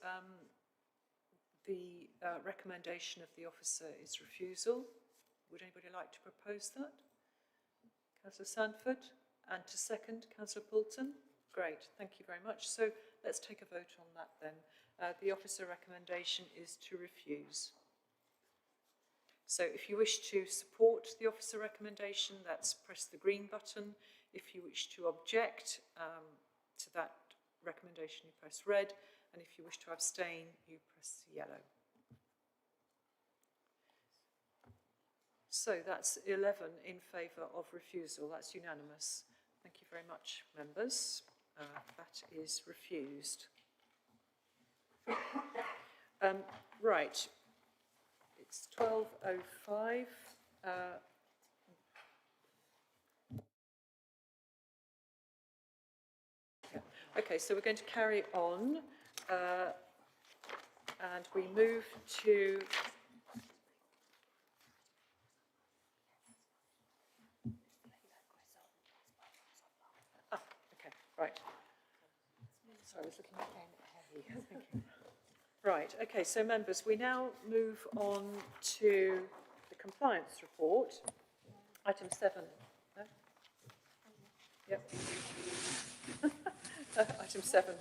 the recommendation of the officer is refusal. Would anybody like to propose that? Councillor Sanford, and to second, Councillor Poulton. Great, thank you very much. So let's take a vote on that then. The officer recommendation is to refuse. So if you wish to support the officer recommendation, that's press the green button. If you wish to object to that recommendation, you press red. And if you wish to abstain, you press yellow. So that's 11 in favour of refusal. That's unanimous. Thank you very much, members. That is refused. Right, it's 12:05. Okay, so we're going to carry on, and we move to okay, right. Sorry, I was looking at Thank you. Right, okay, so members, we now move on to the compliance report, item 7. No? Yep. Item 7.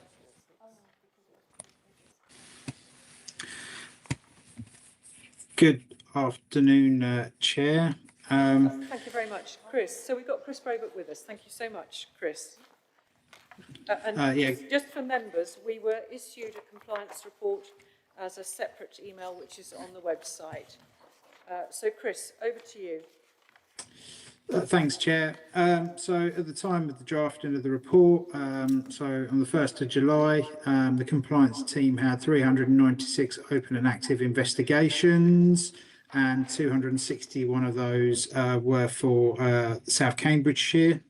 Good afternoon, Chair. Thank you very much, Chris. So we've got Chris Braybook with us. Thank you so much, Chris. Yeah. Just for members, we were issued a compliance report as a separate email, which is on the website. So, Chris, over to you. Thanks, Chair. So at the time of the drafting of the report, so on the 1st of July, the compliance team had 396 open and active investigations, and 261 of those were for South Cambridgeshire.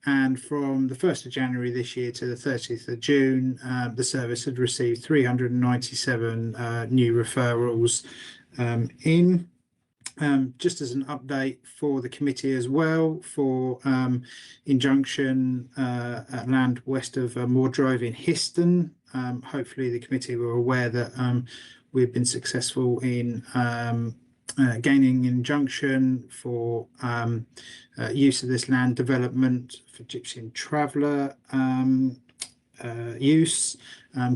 And from the 1st of January this year to the 30th of June, the service had received 397 new referrals in. Just as an update for the committee as well, for injunction at land west of Moordrove in Histon. Hopefully the committee were aware that we've been successful in gaining injunction for use of this land development for gypsy and traveller use.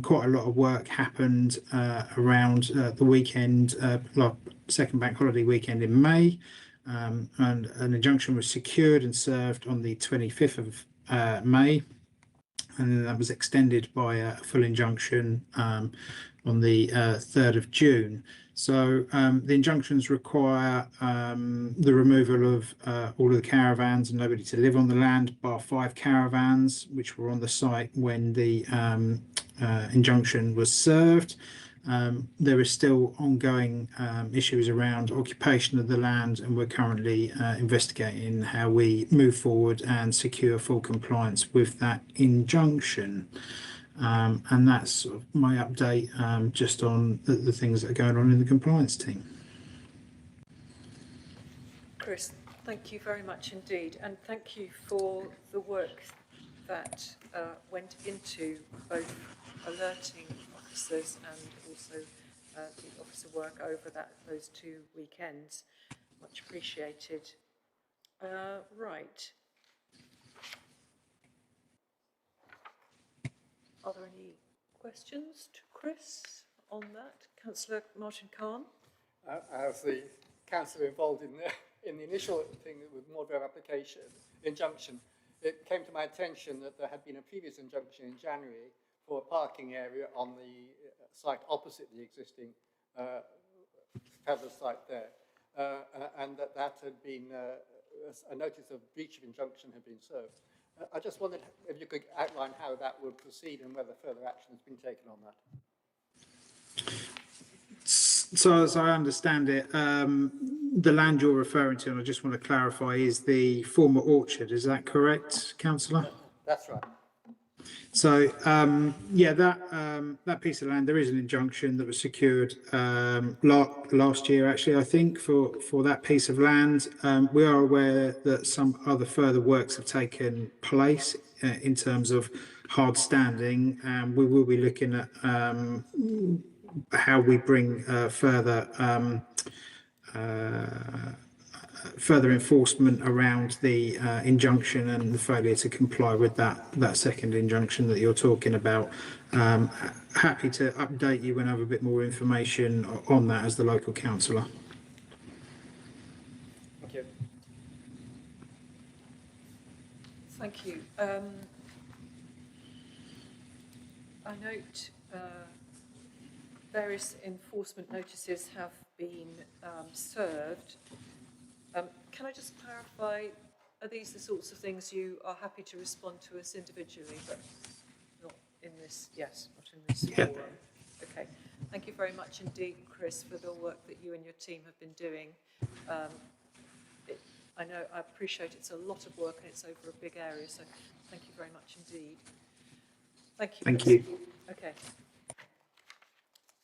Quite a lot of work happened around the weekend, second bank holiday weekend in May, and an injunction was secured and served on the 25th of May, and then that was extended by a full injunction on the 3rd of June. So the injunctions require the removal of all of the caravans and nobody to live on the land, bar 5 caravans which were on the site when the injunction was served. There is still ongoing issues around occupation of the land, and we're currently investigating how we move forward and secure full compliance with that injunction. And that's sort of my update just on the things that are going on in the compliance team. Chris, thank you very much indeed, and thank you for the work that went into both alerting officers and also the officer work over those 2 weekends. Much appreciated. Right. Are there any questions to Chris on that? Councillor Martin Khan? As the councillor involved in the initial thing with Moordrove application, injunction, it came to my attention that there had been a previous injunction in January for a parking area on the site opposite the existing traveller site there, and that had been, a notice of breach of injunction had been served. I just wondered if you could outline how that would proceed and whether further action has been taken on that. So as I understand it, the land you're referring to, and I just want to clarify, is the former orchard. Is that correct, councillor? That's right. So yeah, that piece of land, there is an injunction that was secured last year, actually, I think, for that piece of land. We are aware that some other further works have taken place in terms of hard standing, and we will be looking at how we bring further enforcement around the injunction and the failure to comply with that second injunction that you're talking about. Happy to update you when I have a bit more information on that as the local councillor. Thank you. Thank you. I note various enforcement notices have been served. Can I just clarify are these the sorts of things you are happy to respond to us individually, but not in this, yes, not in this Yeah. forum? Okay, thank you very much indeed, Chris, for the work that you and your team have been doing. I know, I appreciate it's a lot of work and it's over a big area, so thank you very much indeed. Thank you. Thank Chris. you. Okay.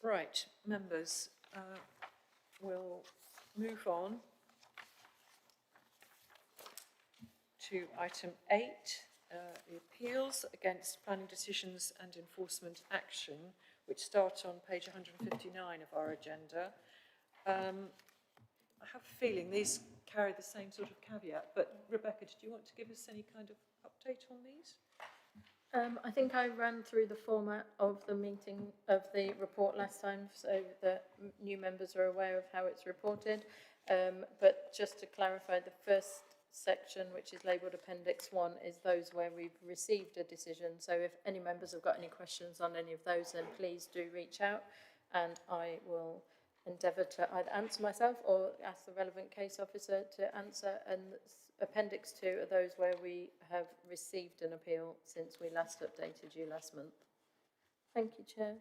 Right, members, we'll move on to item 8, the appeals against planning decisions and enforcement action, which start on page 159 of our agenda. I have a feeling these carry the same sort of caveat, but Rebecca, did you want to give us any kind of update on these? I think I ran through the format of the meeting of the report last time, so that new members are aware of how it's reported. But just to clarify, the first section, which is labelled Appendix 1, is those where we've received a decision. So if any members have got any questions on any of those, then please do reach out, and I will endeavour to either answer myself or ask the relevant case officer to answer. And Appendix 2 are those where we have received an appeal since we last updated you last month. Thank you, Chair.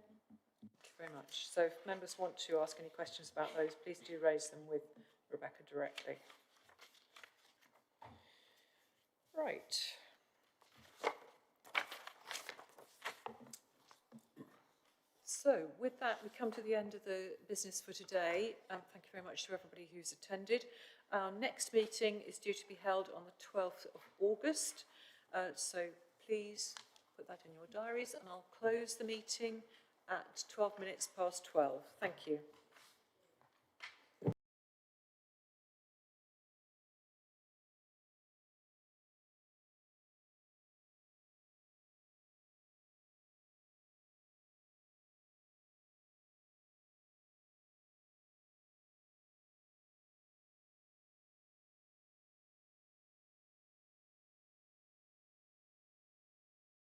Thank you very much. So if members want to ask any questions about those, please do raise them with Rebecca directly. Right. So with that, we come to the end of the business for today. Thank you very much to everybody who's attended. Our next meeting is due to be held on the 12th of August. So please put that in your diaries, and I'll close the meeting at 12 minutes past 12. Thank you.